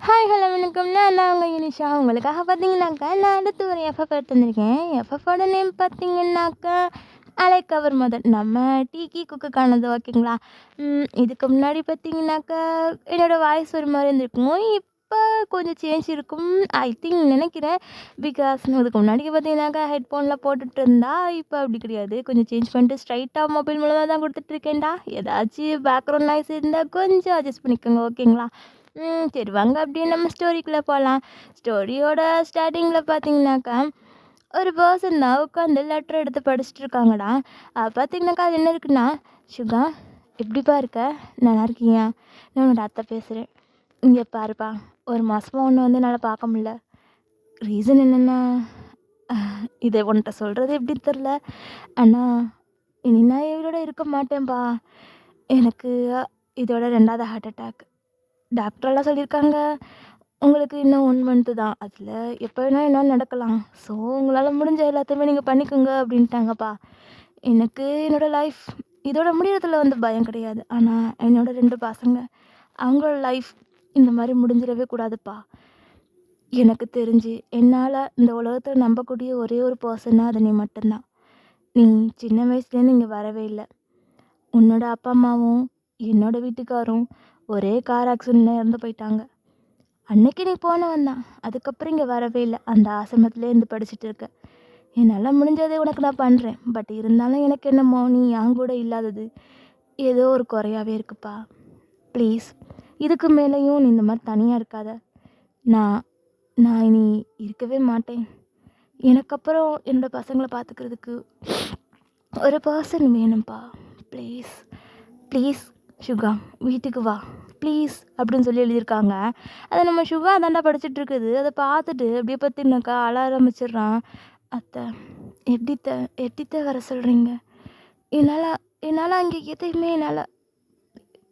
Hi hello வணக்கம். நான் உங்கள் யூனிஷா. உங்களுக்காக பார்த்தீங்கன்னாக்கா நான் அடுத்து ஒரு எஃப்எஃப் எடுத்து வந்திருக்கேன். எஃப்எஃபோட நேம் பார்த்தீங்கன்னாக்கா அலைக் அவர் மதன். நம்ம டீக்கி குக்குக்கானது ஓகேங்களா. இதுக்கு முன்னாடி பார்த்தீங்கன்னாக்கா என்னோடய வாய்ஸ் ஒரு மாதிரி இருந்திருக்கும். இப்போ கொஞ்சம் சேஞ்ச் இருக்கும் ஐ திங்க் நினைக்கிறேன். பிகாஸ் இதுக்கு முன்னாடி பார்த்தீங்கன்னாக்கா ஹெட்ஃபோனில் போட்டுட்டு இருந்தா இப்போ அப்படி கிடையாது. கொஞ்சம் சேஞ்ச் பண்ணிட்டு ஸ்ட்ரைட்டாக மொபைல் மூலமாக தான் கொடுத்துட்ருக்கேன்டா. ஏதாச்சும் பேக்ரவுண்ட் நாய்ஸ் இருந்தால் கொஞ்சம் அட்ஜஸ்ட் பண்ணிக்கோங்க ஓகேங்களா. சரி வாங்க அப்படியே நம்ம ஸ்டோரிக்குள்ளே போகலாம். ஸ்டோரியோட ஸ்டார்டிங்கில் பார்த்தீங்கன்னாக்கா ஒரு பர்சன் தான் உட்காந்து லெட்டர் எடுத்து படிச்சுட்டு இருக்காங்கடா. பார்த்தீங்கன்னாக்கா அது என்ன இருக்குன்னா, சுகா எப்படிப்பா இருக்க, நல்லா இருக்கீங்க, நான் உன்னோட அத்தை பேசுகிறேன். இங்கே பாருப்பா, ஒரு மாதமாக ஒன்று வந்து என்னால் பார்க்க முடியல. ரீசன் என்னென்னா, இதை உன்கிட்ட சொல்கிறது எப்படி தெரில, ஆனால் இனி நான் இவரோட இருக்க மாட்டேன்ப்பா. எனக்கு இதோட 2வது ஹார்ட் அட்டாக். டாக்டரெல்லாம் சொல்லியிருக்காங்க, உங்களுக்கு இன்னும் 1 மந்த்து தான், அதில் எப்போ வேணால் என்ன நடக்கலாம். ஸோ உங்களால் முடிஞ்ச எல்லாத்தையுமே நீங்கள் பண்ணிக்கோங்க அப்படின்ட்டாங்கப்பா. எனக்கு என்னோடய லைஃப் இதோட முடியறதுல வந்து பயம் கிடையாது. ஆனால் என்னோடய 2 பசங்க அவங்களோட லைஃப் இந்த மாதிரி முடிஞ்சிடவே கூடாதுப்பா. எனக்கு தெரிஞ்சு என்னால் இந்த உலகத்தில் நம்பக்கூடிய ஒரே ஒரு பர்சனாக அது நீ மட்டும்தான். நீ சின்ன வயசுலேருந்து இங்கே வரவே இல்லை. உன்னோட அப்பா அம்மாவும் என்னோடய வீட்டுக்காரும் ஒரே கார் ஆக்சிடெண்ட்டில் இறந்து போயிட்டாங்க. அன்னைக்கு நீ போனவன் தான், அதுக்கப்புறம் இங்கே வரவே இல்லை. அந்த ஆசிரமத்திலே இருந்து படிச்சுட்டு இருக்க. என்னால் முடிஞ்சதே உனக்கு நான் பண்ணுறேன். பட் இருந்தாலும் எனக்கு என்னமோ நீ என் கூட இல்லாதது ஏதோ ஒரு குறையாவே இருக்குப்பா. ப்ளீஸ் இதுக்கு மேலேயும் நீ இந்த மாதிரி தனியாக இருக்காத. நான் நான் இனி இருக்கவே மாட்டேன். எனக்கப்புறம் என்னோடய பசங்களை பார்த்துக்கிறதுக்கு ஒரு பர்சன் வேணும்ப்பா. ப்ளீஸ் ப்ளீஸ் சுகா வீட்டுக்கு வா ப்ளீஸ் அப்படின்னு சொல்லி எழுதியிருக்காங்க. அதை நம்ம சுகா அதாண்டா படிச்சுட்டு இருக்குது. அதை பார்த்துட்டு அப்படியே பார்த்தீங்கன்னாக்கா அழ ஆரம்பிச்சிடுறான். அத்தை எட்டித்த வர சொல்கிறீங்க, என்னால் அங்கே எதையுமே என்னால்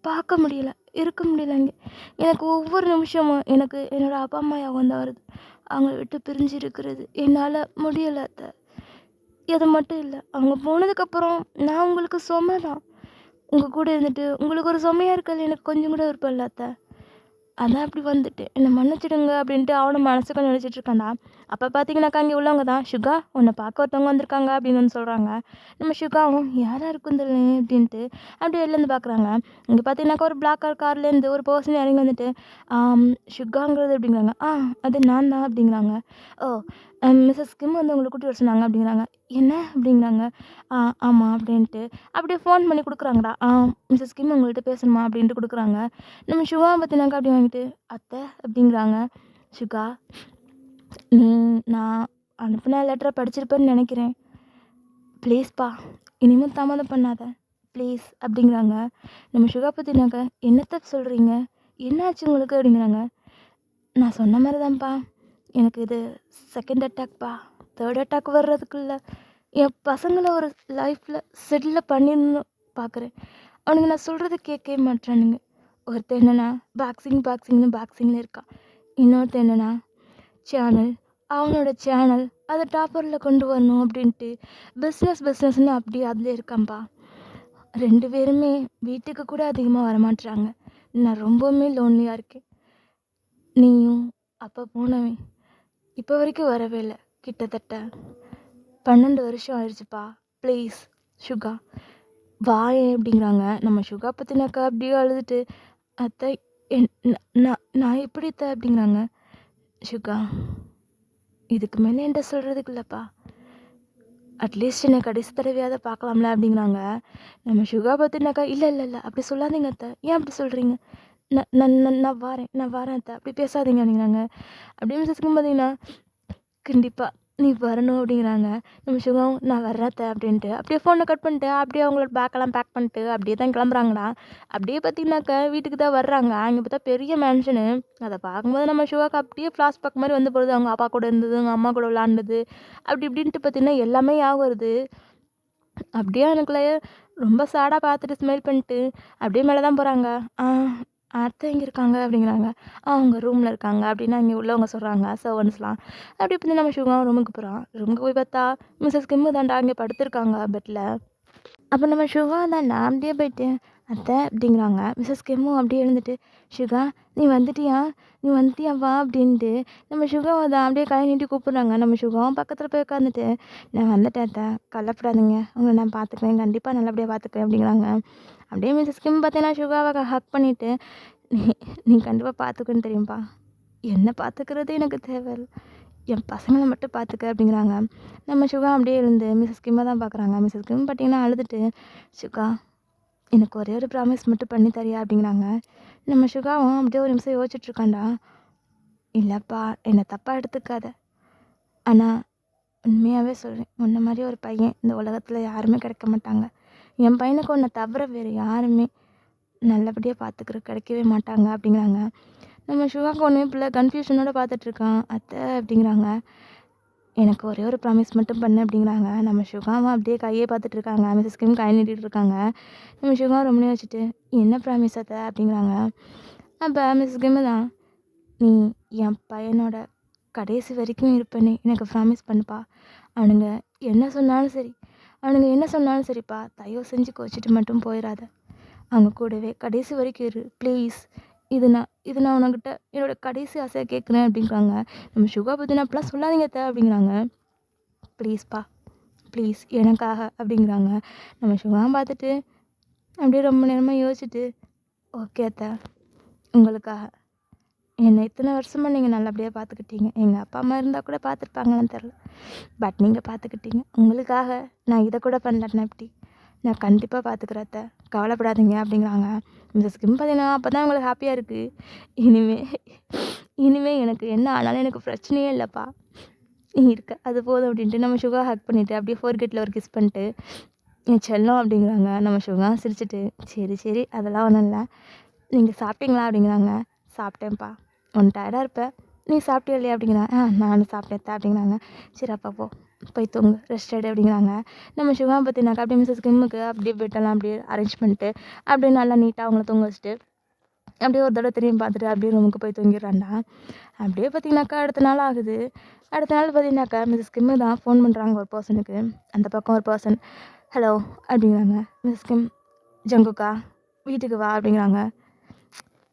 பார்க்க முடியல, இருக்க முடியல. அங்கே எனக்கு ஒவ்வொரு நிமிஷமும் எனக்கு என்னோடய அப்பா அம்மா ஞாபகம் தான் வருது. அவங்கள விட்டு பிரிஞ்சு இருக்கிறது என்னால் முடியலை அத்தை. அது மட்டும் இல்லை, அவங்க போனதுக்கப்புறம் நான் உங்களுக்கு சுமை தான். உங்கள் கூட இருந்துட்டு உங்களுக்கு ஒரு சுமையாக இருக்கல எனக்கு கொஞ்சம் கூட விருப்பம் இல்லை அத்தை. அதான் அப்படி வந்துட்டு என்னை மன்னிச்சிடுங்க அப்படின்ட்டு அவனும் மனசுக்கு நினச்சிட்டு இருக்கான்டா. அப்போ பார்த்தீங்கன்னாக்கா அங்கே உள்ளவங்க தான், சுகா உன்னை பார்க்க ஒருத்தவங்க வந்திருக்காங்க அப்படின்னு வந்து சொல்கிறாங்க. நம்ம சுகாவும் யாராக இருக்கும் தெரியல அப்படின்ட்டு அப்படியே வெளிலேருந்து பார்க்குறாங்க. இங்கே பார்த்தீங்கன்னாக்கா ஒரு பிளாக் கலர் கார்லேருந்து ஒரு பர்சன் இறங்கி வந்துட்டு சுகாங்கிறது அப்படிங்கிறாங்க. அது நான் தான் அப்படிங்கிறாங்க. ஓ மிஸ்ஸஸ் கிம் வந்து உங்களை கூட்டி வர சொன்னாங்க அப்படிங்கிறாங்க. என்ன அப்படிங்கிறாங்க. ஆமாம் அப்படின்ட்டு அப்படியே ஃபோன் பண்ணி கொடுக்குறாங்கடா. மிஸ்ஸஸ் கிம் உங்கள்கிட்ட பேசணுமா அப்படின்ட்டு கொடுக்குறாங்க. நம்ம சுகா பார்த்தினாக்கா அப்படி வாங்கிட்டு அத்தை அப்படிங்கிறாங்க. சுகா நான் அனுப்பின லெட்டரை படிச்சிருப்பேன்னு நினைக்கிறேன். ப்ளீஸ்ப்பா இனிமேல் தாமதம் பண்ணாத ப்ளீஸ் அப்படிங்கிறாங்க. நம்ம சுகா பார்த்தினாக்கா என்னத்தை சொல்கிறீங்க, என்னாச்சு உங்களுக்கு அப்படிங்கிறாங்க. நான் சொன்ன மாதிரி தான்ப்பா, எனக்கு இது 2nd அட்டாக்ப்பா. 3rd அட்டாக் வர்றதுக்குள்ள என் பசங்களை ஒரு லைஃப்பில் செட்டில் பண்ணிடணும் பார்க்குறேன். அவனுங்க நான் சொல்கிறத கேட்கவே மாட்டேறானுங்க. ஒருத்தர் என்னென்னா பாக்ஸிங்கில் இருக்கான். இன்னொருத்தர் என்னென்னா அவனோட சேனல் அதை டாப்பரில் கொண்டு வரணும் அப்படின்ட்டு பிஸ்னஸ்ன்னு அப்படியே அதில் இருக்கான்ப்பா. 2 பேருமே வீட்டுக்கு கூட அதிகமாக வரமாட்டுறாங்க. நான் ரொம்பவுமே லோன்லியாக இருக்கேன். நீயும் அப்போ போனவன் இப்போ வரைக்கும் வரவே இல்லை. கிட்டத்தட்ட 12 வருஷம் ஆயிடுச்சுப்பா. ப்ளீஸ் சுகா வாயேன் அப்படிங்கிறாங்க. நம்ம சுகா பற்றினாக்கா அப்படியே அழுதுட்டு அத்தை நான் எப்படி அத்தை அப்படிங்கிறாங்க. சுகா இதுக்கு மேலே என்கிட்ட சொல்கிறதுக்கு இல்லைப்பா, அட்லீஸ்ட் என்னை கடைசி தடவையாவது பார்க்கலாம்ல அப்படிங்கிறாங்க. நம்ம சுகா பார்த்தினாக்கா இல்லை அப்படி சொல்லாதீங்க அத்தை, ஏன் அப்படி சொல்கிறீங்க, நான் வரேன் அத்தை, அப்படி பேசாதீங்க அப்படிங்கிறாங்க. அப்படியே மிஸ்ஸஸ்க்கு பார்த்தீங்கன்னா கண்டிப்பாக நீ வரணும் அப்படிங்கிறாங்க. நம்ம சுகம் நான் வர்றேத்த அப்படின்ட்டு அப்படியே ஃபோனை கட் பண்ணிட்டு அப்படியே அவங்களோட பேக்கெல்லாம் பேக் பண்ணிட்டு அப்படியே தான் கிளம்புறாங்கடா. அப்படியே பார்த்தீங்கன்னாக்கா வீட்டுக்கு தான் வர்றாங்க. அங்கே பார்த்தா பெரிய மேன்ஷனு. அதை பார்க்கும்போது நம்ம சுகாக்கு அப்படியே ஃப்ளாஷ்பேக் மாதிரி வந்து போகிறது. அவங்க அப்பா கூட இருந்தது, அவங்க அம்மா கூட விளாண்டது, அப்படி இப்படின்ட்டு பார்த்தீங்கன்னா எல்லாமே ஞாபகம் வருது. அப்படியே எனக்குள்ள ரொம்ப சேடாக பார்த்துட்டு ஸ்மைல் பண்ணிட்டு அப்படியே மேலே தான் போகிறாங்க. அத்தை எங்கே இருக்காங்க அப்படிங்கிறாங்க. அவங்க ரூமில் இருக்காங்க அப்படின்னா இங்கே உள்ளவங்க சொல்கிறாங்க சர்வன்ஸ்லாம். அப்படி இப்படி நம்ம சுகம் ரூமுக்கு போகிறான். ரூமுக்கு போய் பார்த்தா மிஸ்ஸஸ் கிம்மு தாண்டா அங்கே படுத்திருக்காங்க பெட்டில். அப்போ நம்ம சுகம் தாண்டா அப்படியே போயிட்டு அத்தை அப்படிங்கிறாங்க. மிஸ்ஸஸ் கிம்மும் அப்படியே எழுந்துட்டு, "சுகா நீ வந்துட்டியா? நீ வந்துட்டியா வா" அப்படின்ட்டு நம்ம சுகாவை தான் அப்படியே கை நீட்டி கூப்பிட்றாங்க. நம்ம சுகாவும் பக்கத்தில் போய் உட்காந்துட்டு, "நான் வந்துட்டேன் அத்தை, கவலைப்படாதீங்க, உங்களை நான் பார்த்துக்குவேன், கண்டிப்பாக நல்லபடியாக பார்த்துக்குவேன்" அப்படிங்கிறாங்க. அப்படியே மிஸ்ஸஸ் கிம் பார்த்தீங்கன்னா சுகாவை ஹக் பண்ணிவிட்டு, "நீ நீ கண்டிப்பாக பார்த்துக்குன்னு தெரியும்ப்பா, என்ன பார்த்துக்கிறது எனக்கு தேவையில்ல, என் பசங்களை மட்டும் பார்த்துக்க" அப்படிங்கிறாங்க. நம்ம சுகா அப்படியே எழுந்து மிஸ்ஸஸ் கிம்மை தான் பார்க்குறாங்க. மிஸ்ஸஸ் கிம் பார்த்தீங்கன்னா அழுதுட்டு, "சுகா எனக்கு ஒரே ஒரு ப்ராமிஸ் மட்டும் பண்ணி தரியா" அப்படிங்கிறாங்க. நம்ம சுகாவும் அப்படியே ஒரு நிமிஷம் யோசிச்சுட்ருக்காண்டா. "இல்லைப்பா, என்னை தப்பாக எடுத்துக்காத, ஆனால் உண்மையாகவே சொல்கிறேன், உன்ன மாதிரி ஒரு பையன் இந்த உலகத்தில் யாருமே கிடைக்க மாட்டாங்க. என் பையனுக்கு உன்னை தவிர வேறு யாருமே நல்லபடியாக பார்த்துக்கிற கிடைக்கவே மாட்டாங்க" அப்படிங்கிறாங்க. நம்ம சுகாவுக்கு ஒன்றுமே பிள்ளை கன்ஃபியூஷனோட பார்த்துட்ருக்கான். "அத்தை" அப்படிங்கிறாங்க. "எனக்கு ஒரே ஒரு ப்ராமிஸ் மட்டும் பண்ணு" அப்படிங்கிறாங்க. நம்ம சுகாவும் அப்படியே கையே பார்த்துட்ருக்காங்க. மிஸ்ஸஸ் கிம் கை நீட்டிகிட்டு இருக்காங்க. நம்ம சுகா ரொம்ப வச்சுட்டு, "என்ன ப்ராமிஸ் அத்தை" அப்படிங்கிறாங்க. அப்போ மிஸ்ஸஸ் கிம்மு தான், "நீ என் பையனோட கடைசி வரைக்கும் இருப்பேன்னு எனக்கு ப்ராமிஸ் பண்ணுப்பா. அவனுங்க என்ன சொன்னாலும் சரி, அவனுங்க என்ன சொன்னாலும் சரிப்பா, தயவு செஞ்சு கோச்சிட்டு மட்டும் போயிடாத. அவங்க கூடவே கடைசி வரைக்கும் இரு ப்ளீஸ். இது நான் உனக்கிட்ட என்னோட கடைசி ஆசையாக கேட்குறேன்" அப்படிங்கிறாங்க. நம்ம சுகா பற்றினா அப்படிலாம் சொல்லாதீங்க அத்தை அப்படிங்கிறாங்க. "ப்ளீஸ்ப்பா, ப்ளீஸ் எனக்காக" அப்படிங்கிறாங்க. நம்ம சுகா பார்த்துட்டு அப்படியே ரொம்ப நேரமாக யோசிச்சுட்டு, "ஓகே அத்தை, உங்களுக்காக. என்னை இத்தனை வருஷமாக நீங்கள் நல்லபடியாக பார்த்துக்கிட்டீங்க. எங்கள் அப்பா அம்மா இருந்தால் கூட பார்த்துருப்பாங்களான்னு தெரில, பட் நீங்கள் பார்த்துக்கிட்டீங்க. உங்களுக்காக நான் இதை கூட பண்ணலன்னா எப்படி? நான் கண்டிப்பாக பார்த்துக்கிறேன் அத்தை, கவலைப்படாதீங்க" அப்படிங்கிறாங்க. மிஸ்ஸஸ் கிம் பார்த்தீங்கன்னா அப்போ தான் உங்களுக்கு ஹாப்பியாக இருக்குது. இனிமே எனக்கு என்ன ஆனாலும் எனக்கு பிரச்சனையே இல்லைப்பா, நீ இருக்க அது போதும்" அப்படின்ட்டு நம்ம சுகா ஹக் பண்ணிவிட்டு அப்படியே ஃபோர்கெட்டில் ஒரு கிஸ் பண்ணிட்டு, "என் செல்லம்" அப்படிங்கிறாங்க. நம்ம சுகா சிரிச்சிட்டு, "சரி சரி அதெல்லாம் ஒன்றும் இல்லை, நீங்கள் சாப்பிட்டீங்களா" அப்படிங்கிறாங்க. "சாப்பிட்டேன்ப்பா, ஒன்று டயர்டாக இருப்பேன், நீ சாப்பிட்டியா இல்லையா" அப்படிங்கிறாங்க. நானும் சாப்பிட்டேன்" அப்படிங்கிறாங்க. "சரி அப்பா போய் தூங்கு, ரெஸ்ட் எடு" அப்படிங்கிறாங்க. நம்ம சுகா பார்த்தினாக்கா அப்படியே மிஸ்ஸஸ் கிம்முக்கு அப்படியே பெட்டெல்லாம் அப்படியே அரேஞ்ச் பண்ணிட்டு அப்படியே நல்லா நீட்டாக அவங்கள தூங்க வச்சுட்டு அப்படியே ஒரு தடவை திரும்பி பார்த்துட்டு அப்படியே ரூமுக்கு போய் தூங்கிடுறாண்டா. அப்படியே பார்த்திங்கனாக்கா அடுத்த நாள் ஆகுது. அடுத்த நாள் பார்த்திங்கனாக்கா மிஸ்ஸஸ் கிம்மு தான் ஃபோன் பண்ணுறாங்க ஒரு பர்சனுக்கு. அந்த பக்கம் ஒரு பர்சன், "ஹலோ" அப்படிங்கிறாங்க. "மிஸ்ஸஸ் கிம், ஜங்குக்கா வீட்டுக்கு வா" அப்படிங்கிறாங்க.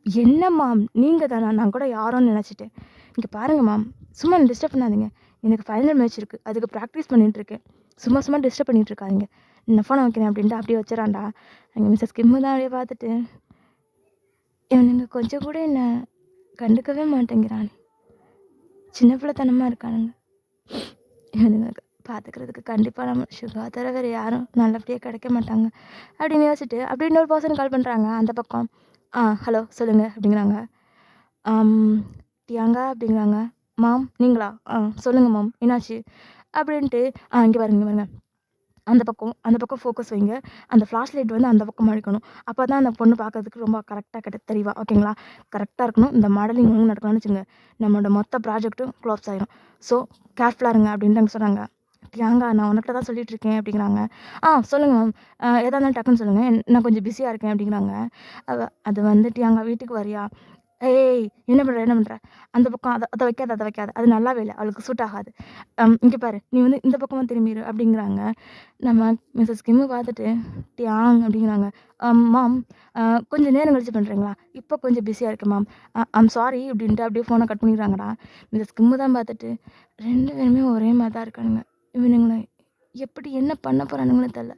"என்ன மேம் நீங்கள் தானா? நான் கூட யாரோன்னு நினச்சிட்டேன். இங்கே பாருங்கள் மேம், சும்மா டிஸ்டர்ப் பண்ணாதீங்க, எனக்கு ஃபைனல் மேட்ச் இருக்குது, அதுக்கு ப்ராக்டிஸ் பண்ணிகிட்ருக்கேன், சும்மா டிஸ்டர்ப் பண்ணிகிட்டு இருக்காதீங்க, நான் ஃபோனை வைக்கிறேன்" அப்படின்ட்டு அப்படியே வச்சிடறான்டா. அங்கே மிஸ்ஸஸ் கிம்மு தான் அப்படியே பார்த்துட்டு, "இவனுங்க கொஞ்சம் கூட என்னை கண்டுக்கவே மாட்டேங்கிறானே, சின்ன பிள்ளைத்தனமாக இருக்கானுங்க, இவனுங்க பார்த்துக்கிறதுக்கு கண்டிப்பாக நம்ம சுகா தவிர வேறு யாரும் நல்லபடியாக கிடைக்க மாட்டாங்க" அப்படின்னு யோசிச்சுட்டு அப்படியே இன்னொரு பர்சன் கால் பண்ணுறாங்க அந்த பக்கம். "ஹலோ சொல்லுங்கள்" அப்படிங்கிறாங்க. "டியாங்கா" அப்படிங்கிறாங்க. "மாம் நீங்களா? சொல்லுங்கள் மாம், என்னாச்சு?" அப்படின்ட்டு, இங்கே பாருங்க, அந்த பக்கம் ஃபோக்கஸ் வைங்க, அந்த ஃப்ளாஷ் லைட் வந்து அந்த பக்கம் அடிக்கணும், அப்போ தான் அந்த பொண்ணு பார்க்கறதுக்கு ரொம்ப கரெக்டாக தெரியவா, ஓகேங்களா? கரெக்டாக இருக்கணும், இந்த மாடலிங் நடக்கணும்னு வச்சுங்க, நம்மளோட மொத்த ப்ராஜெக்ட்டும் க்ளோப்ஸ் ஆயிரும், ஸோ கேர்ஃபுல்லாக இருங்க" அப்படின்ட்டு சொன்னாங்க. "டியாங்கா நான் உனக்கிட்ட தான் சொல்லிட்டு இருக்கேன்" அப்படிங்கிறாங்க. சொல்லுங்கள் மேம், எதாக இருந்தாலும் டக்குன்னு சொல்லுங்கள், நான் கொஞ்சம் பிஸியாக இருக்கேன்" அப்படிங்கிறாங்க. அது வந்து, "டியாங்கா வீட்டுக்கு வரியா? ஏய் என்ன பண்ணுற, அந்த பக்கம் அதை வைக்காத, அது நல்லாவே இல்லை, அவளுக்கு சூட் ஆகாது, இங்கே பாரு, நீ வந்து இந்த பக்கமாக திரும்பிடு" அப்படிங்கிறாங்க. நம்ம மிஸ்ஸஸ் கிம்மு பார்த்துட்டு, "டியாங்" அப்படிங்கிறாங்க. மாம் கொஞ்சம் நேரம் கழிச்சு பண்ணுறீங்களா, இப்போ கொஞ்சம் பிஸியாக இருக்கேன் மாம், ஐம் சாரி" அப்படின்ட்டு அப்படியே ஃபோனை கட் பண்ணிடுறாங்கடா. மிஸ்ஸஸ் கிம்மு தான் பார்த்துட்டு, 2 பேருமே ஒரே மாதிரி தான் இருக்கானுங்க, இவனுங்களை எப்படி என்ன பண்ண போகிறானுங்கன்னு தெரில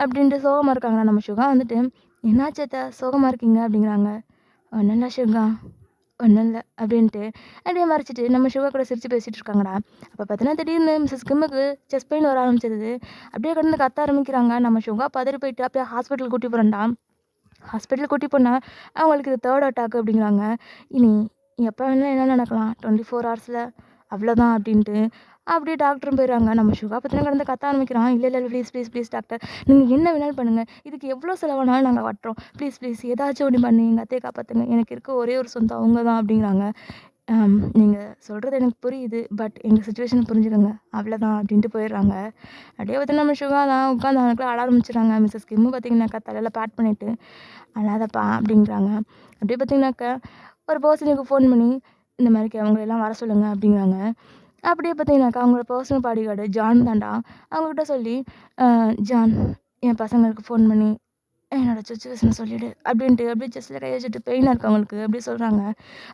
அப்படின்ட்டு சோகமாக இருக்காங்கடா. நம்ம சுகா வந்துட்டு, "என்னாச்சு அத்தை சோகமாக இருக்கீங்க" அப்படிங்கிறாங்க. "ஒன்றும் இல்லை சுகா, ஒன்றும் இல்லை" அப்படின்ட்டு அப்படியே மறைச்சிட்டு நம்ம சுகா கூட சிரித்து பேசிகிட்டு இருக்காங்கடா. அப்போ பார்த்தீங்கன்னா திடீர்னு மிஸ்ஸஸ் கிம்முக்கு செஸ்ட் பெயின் வர ஆரம்பிச்சிருது. அப்படியே கடந்து கத்த ஆரம்பிக்கிறாங்க. நம்ம சுகா பதறி போயிட்டு அப்படியே ஹாஸ்பிட்டல் கூட்டி போகிறேன்டா. ஹாஸ்பிட்டல் கூட்டி போனால் அவங்களுக்கு இது 3rd அட்டாக் அப்படிங்கிறாங்க. இனி எப்போ வேணாலும் என்ன நடக்கலாம், 24 ஹவர்ஸில் அவ்வளோதான் அப்படின்ட்டு அப்படியே டாக்டரும் போயிடுறாங்க. நம்ம சுகா பார்த்தீங்கன்னா கடந்து கத்த ஆரம்பிக்கிறான். "இல்லை ப்ளீஸ் டாக்டர், நீங்கள் என்ன வேணாலும் பண்ணுங்கள், இதுக்கு எவ்வளோ செலவானாலும் நாங்கள் வட்டுறோம், ப்ளீஸ் ஏதாச்சும் ஒன்று பண்ணி எங்கள் அத்தையை காப்பாற்றுங்க, எனக்கு இருக்க ஒரே ஒரு சொந்தம் அவங்க தான்" அப்படிங்கிறாங்க. "நீங்கள் சொல்கிறது எனக்கு புரியுது, பட் எங்கள் சுச்சுவேஷனை புரிஞ்சுக்கோங்க, அவ்வளோதான்" அப்படின்ட்டு போயிடுறாங்க. அப்படியே பார்த்திங்கன்னா நம்ம சுகா தான் உட்காந்து அவனுக்குலாம் அழ ஆரம்பிச்சிடுறாங்க. மிஸ்ஸஸ் கிம்மு பார்த்திங்கனாக்கா தலையில் பேட் பண்ணிவிட்டு, "அழாதப்பா" அப்படிங்கிறாங்க. அப்படியே பார்த்திங்கனாக்கா ஒரு பர்சனுக்கு ஃபோன் பண்ணி, இந்த மாதிரிக்கு அவங்களெல்லாம் வர சொல்லுங்கள் அப்படிங்கிறாங்க. அப்படியே பார்த்திங்கனாக்கா அவங்களோட பர்சனல் பாடிகார்டு ஜான் தான்டா. அவங்கக்கிட்ட சொல்லி, "ஜான் என் பசங்களுக்கு ஃபோன் பண்ணி என்னோட சுச்சுவேஷனை சொல்லிவிடு அப்படின்ட்டு அப்படியே செஸ்ட்டில் கை வச்சுட்டு பெயினாக இருக்கு அவங்களுக்கு அப்படி சொல்கிறாங்க.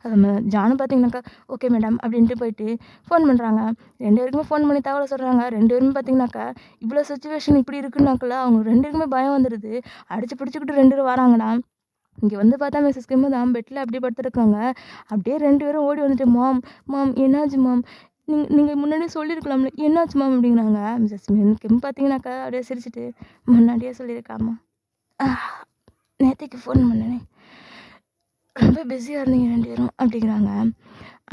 அது ஜானு பார்த்தீங்கன்னாக்கா ஓகே மேடம் அப்படின்ட்டு போயிட்டு ஃபோன் பண்ணுறாங்க. 2 பேருக்குமே ஃபோன் பண்ணி தகவலை சொல்கிறாங்க. 2 பேருமே பார்த்தீங்கன்னாக்கா இவ்வளோ சுச்சுவேஷன் இப்படி இருக்குன்னாக்கல அவங்க 2 பேருக்குமே பயம் வந்துடுது. அடிச்சு பிடிச்சிக்கிட்டு 2 பேரும் வராங்கடா. இங்கே வந்து பார்த்தா மிஸ்ஸஸ் கிம் தான் பெட்டில் அப்படியே படுத்துருக்காங்க. அப்படியே 2 பேரும் ஓடி வந்துட்டு மாம் மாம் என்னாச்சு மாம் நீங்கள் முன்னாடியே சொல்லியிருக்கலாம்ல என்னாச்சு மேம் அப்படிங்கிறாங்க. மிஸ்ஸஸ் கிம் பார்த்தீங்கன்னாக்கா அப்படியே சிரிச்சிட்டு முன்னாடியே சொல்லியிருக்காம்மா நேற்றுக்கு ஃபோன் பண்ணனே ரொம்ப பிஸியாக இருந்தீங்க 2 பேரும் அப்படிங்கிறாங்க.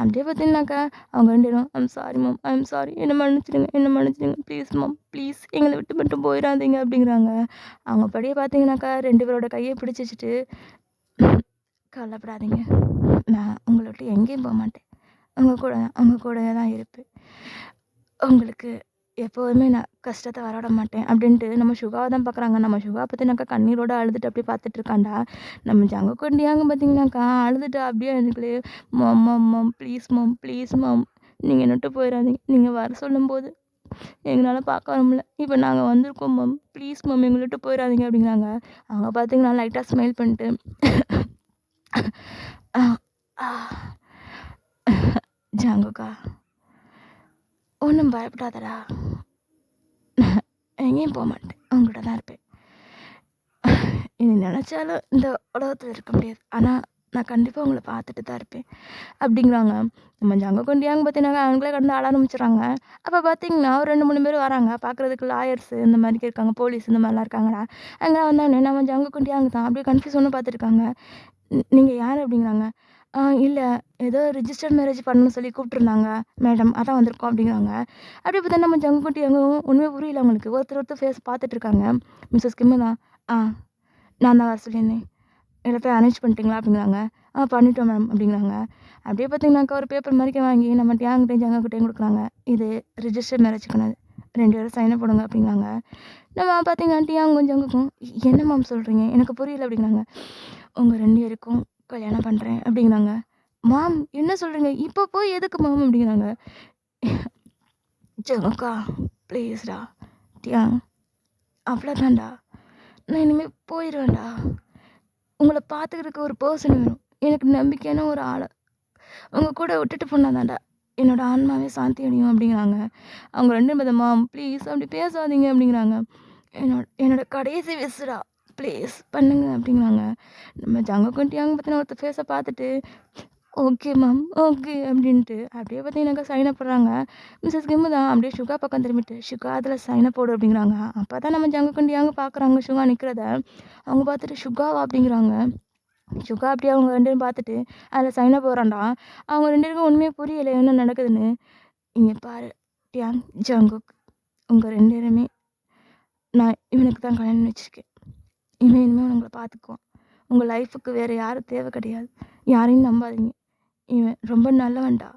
அப்படியே பார்த்தீங்கன்னாக்கா அவங்க 2 பேரும் I'm sorry ma'am I'm sorry என்ன மன்னிச்சிடுங்க ப்ளீஸ் மேம் ப்ளீஸ் எங்களை விட்டு மட்டும் போயிடாதீங்க அப்படிங்கிறாங்க. அவங்க படியே பார்த்தீங்கன்னாக்கா 2 பேரோட கையை பிடிச்சி வச்சுட்டு கவலைப்படாதீங்க நான் உங்களை விட்டு எங்கேயும் போக மாட்டேன் உங்கள் கூட தான் இருப்பேன் உங்களுக்கு எப்போதுமே நான் கஷ்டத்தை வரவிட மாட்டேன் அப்படின்ட்டு நம்ம சுகாவை தான் பார்க்குறாங்க. நம்ம சுகா பார்த்தினாக்கா கண்ணீரோடு அழுதுட்டு அப்படியே பார்த்துட்டு இருக்காண்டா. நம்ம ஜங்க கொண்டியாங்க பார்த்தீங்கன்னாக்கா அழுதுட்டு அப்படியே எனக்குள்ளே மம் ப்ளீஸ் மம் நீங்கள் என்னட்டு போயிடாதீங்க நீங்கள் வர சொல்லும்போது எங்களால் பார்க்க வர முடியல இப்போ நாங்கள் வந்திருக்கோம் மம் ப்ளீஸ் மம் எங்கள்கிட்ட போயிடாதீங்க அப்படிங்கிறாங்க. அவங்க பார்த்தீங்கன்னா லைட்டாக ஸ்மைல் பண்ணிட்டு ஜாங்குக்கா ஒன்றும் பயப்படாதடா எங்கேயும் போக மாட்டேன் அவங்கள்ட்ட தான் இருப்பேன். இனி நினச்சாலும் இந்த உலகத்தில் இருக்க முடியாது ஆனால் நான் கண்டிப்பாக உங்களை பார்த்துட்டு தான் இருப்பேன் அப்படிங்கிறாங்க. நம்ம ஜங்க கொண்டியாங்க பார்த்தீங்கன்னா அவங்களே கடந்து ஆள ஆரம்பிச்சிடறாங்க. அப்போ பார்த்தீங்கன்னா ஒரு 2-3 பேர் வராங்க பார்க்குறதுக்கு லாயர்ஸு இந்த மாதிரி இருக்காங்க போலீஸ் இந்த மாதிரிலாம் இருக்காங்கடா. அங்கே வந்தானே நம்ம ஜங்க கொண்டியாங்க தான் அப்படியே கன்ஃபியூஸ் ஒன்று பார்த்துருக்காங்க. நீங்கள் யார் அப்படிங்கிறாங்க. இல்லை ஏதோ ரிஜிஸ்டர் மேரேஜ் பண்ணணும்னு சொல்லி கூப்பிட்ருந்தாங்க மேடம் அதான் வந்திருக்கோம் அப்படிங்கிறாங்க. அப்படியே பார்த்தா நம்ம ஜங்குக்குட்டி அங்கே ஒன்றுமே புரியல அவங்களுக்கு. ஒருத்தர் ஃபேஸ் பார்த்துட்ருக்காங்க. மிஸ்ஸஸ் கிம்மு தான் நான் தான் வர சொல்லியிருந்தேன் எல்லாத்தையும் அரேஞ்ச் பண்ணிட்டீங்களா அப்படிங்கிறாங்க. பண்ணிட்டோம் மேம் அப்படிங்கிறாங்க. அப்படியே பார்த்தீங்கன்னாக்கா ஒரு பேப்பர் மாதிரிக்கே வாங்கி நம்ம டியாங்கிட்டையும் ஜங்கக்கிட்டையும் கொடுக்குறாங்க. இது ரிஜிஸ்டர் மேரேஜுக்குனது 2 பேரும் சைனை போடுங்க அப்படிங்கிறாங்க. நம்ம பார்த்தீங்கன்னா டியாங்கும் ஜங்குக்கும் என்ன மேம் சொல்கிறீங்க எனக்கு புரியல அப்படிங்கிறாங்க. உங்கள் 2 பேருக்கும் கல்யாணம் பண்ணுறேன் அப்படிங்கிறாங்க. மாம் என்ன சொல்கிறீங்க இப்போ போய் எதுக்கு மாம் அப்படிங்கிறாங்க. ஜங்கக்கா ப்ளீஸ்டா டியாங் அவ்வளோதான்டா நான் இனிமேல் போயிடுவேன்டா. உங்களை பார்த்துக்கிறதுக்கு ஒரு பர்சன் வேணும் எனக்கு நம்பிக்கையான ஒரு ஆளை உங்கள் கூட விட்டுட்டு போனாதான்டா என்னோட ஆன்மாவே சாந்தி அடையும் அப்படிங்கிறாங்க. அவங்க 2 பேரும் மாம் ப்ளீஸ் அப்படி பேசாதீங்க அப்படிங்கிறாங்க. என்னோட கடைசி விசுடா ப்ளீஸ் பண்ணுங்க அப்படிங்கிறாங்க. நம்ம ஜங்க கொண்டியாங்க பார்த்தீங்கன்னா ஒருத்தர் ஃபேஸை பார்த்துட்டு ஓகே மேம் ஓகே அப்படின்ட்டு அப்படியே பார்த்தீங்கன்னாக்கா சைனை போடுறாங்க. மிஸ்ஸஸ் கிம்மு தான் அப்படியே சுகா பக்கம் திரும்பிட்டு சுகா அதில் சைனை போடு அப்படிங்கிறாங்க. அப்போ தான் நம்ம ஜங்க கொண்டியாங்க பார்க்குறாங்க சுகா நிற்கிறத. அவங்க பார்த்துட்டு சுகாவா அப்படிங்கிறாங்க. சுகா அப்படியே அவங்க 2 பேரும் பார்த்துட்டு அதில் சைனை போகிறான்டா. அவங்க 2 பேருக்கும் ஒன்றுமே புரியலை என்ன நடக்குதுன்னு. இங்கே பாரு டியாங் ஜங்குக் உங்கள் 2 பேருமே நான் இவனுக்கு தான் கல்யாணம் வச்சுருக்கேன். இவன் இனிமேல் உங்களை பார்த்துக்குவான். உங்கள் லைஃபுக்கு வேறு யாரும் தேவை கிடையாது. யாரையும் நம்பாதீங்க. இவன் ரொம்ப நல்லவன்டா.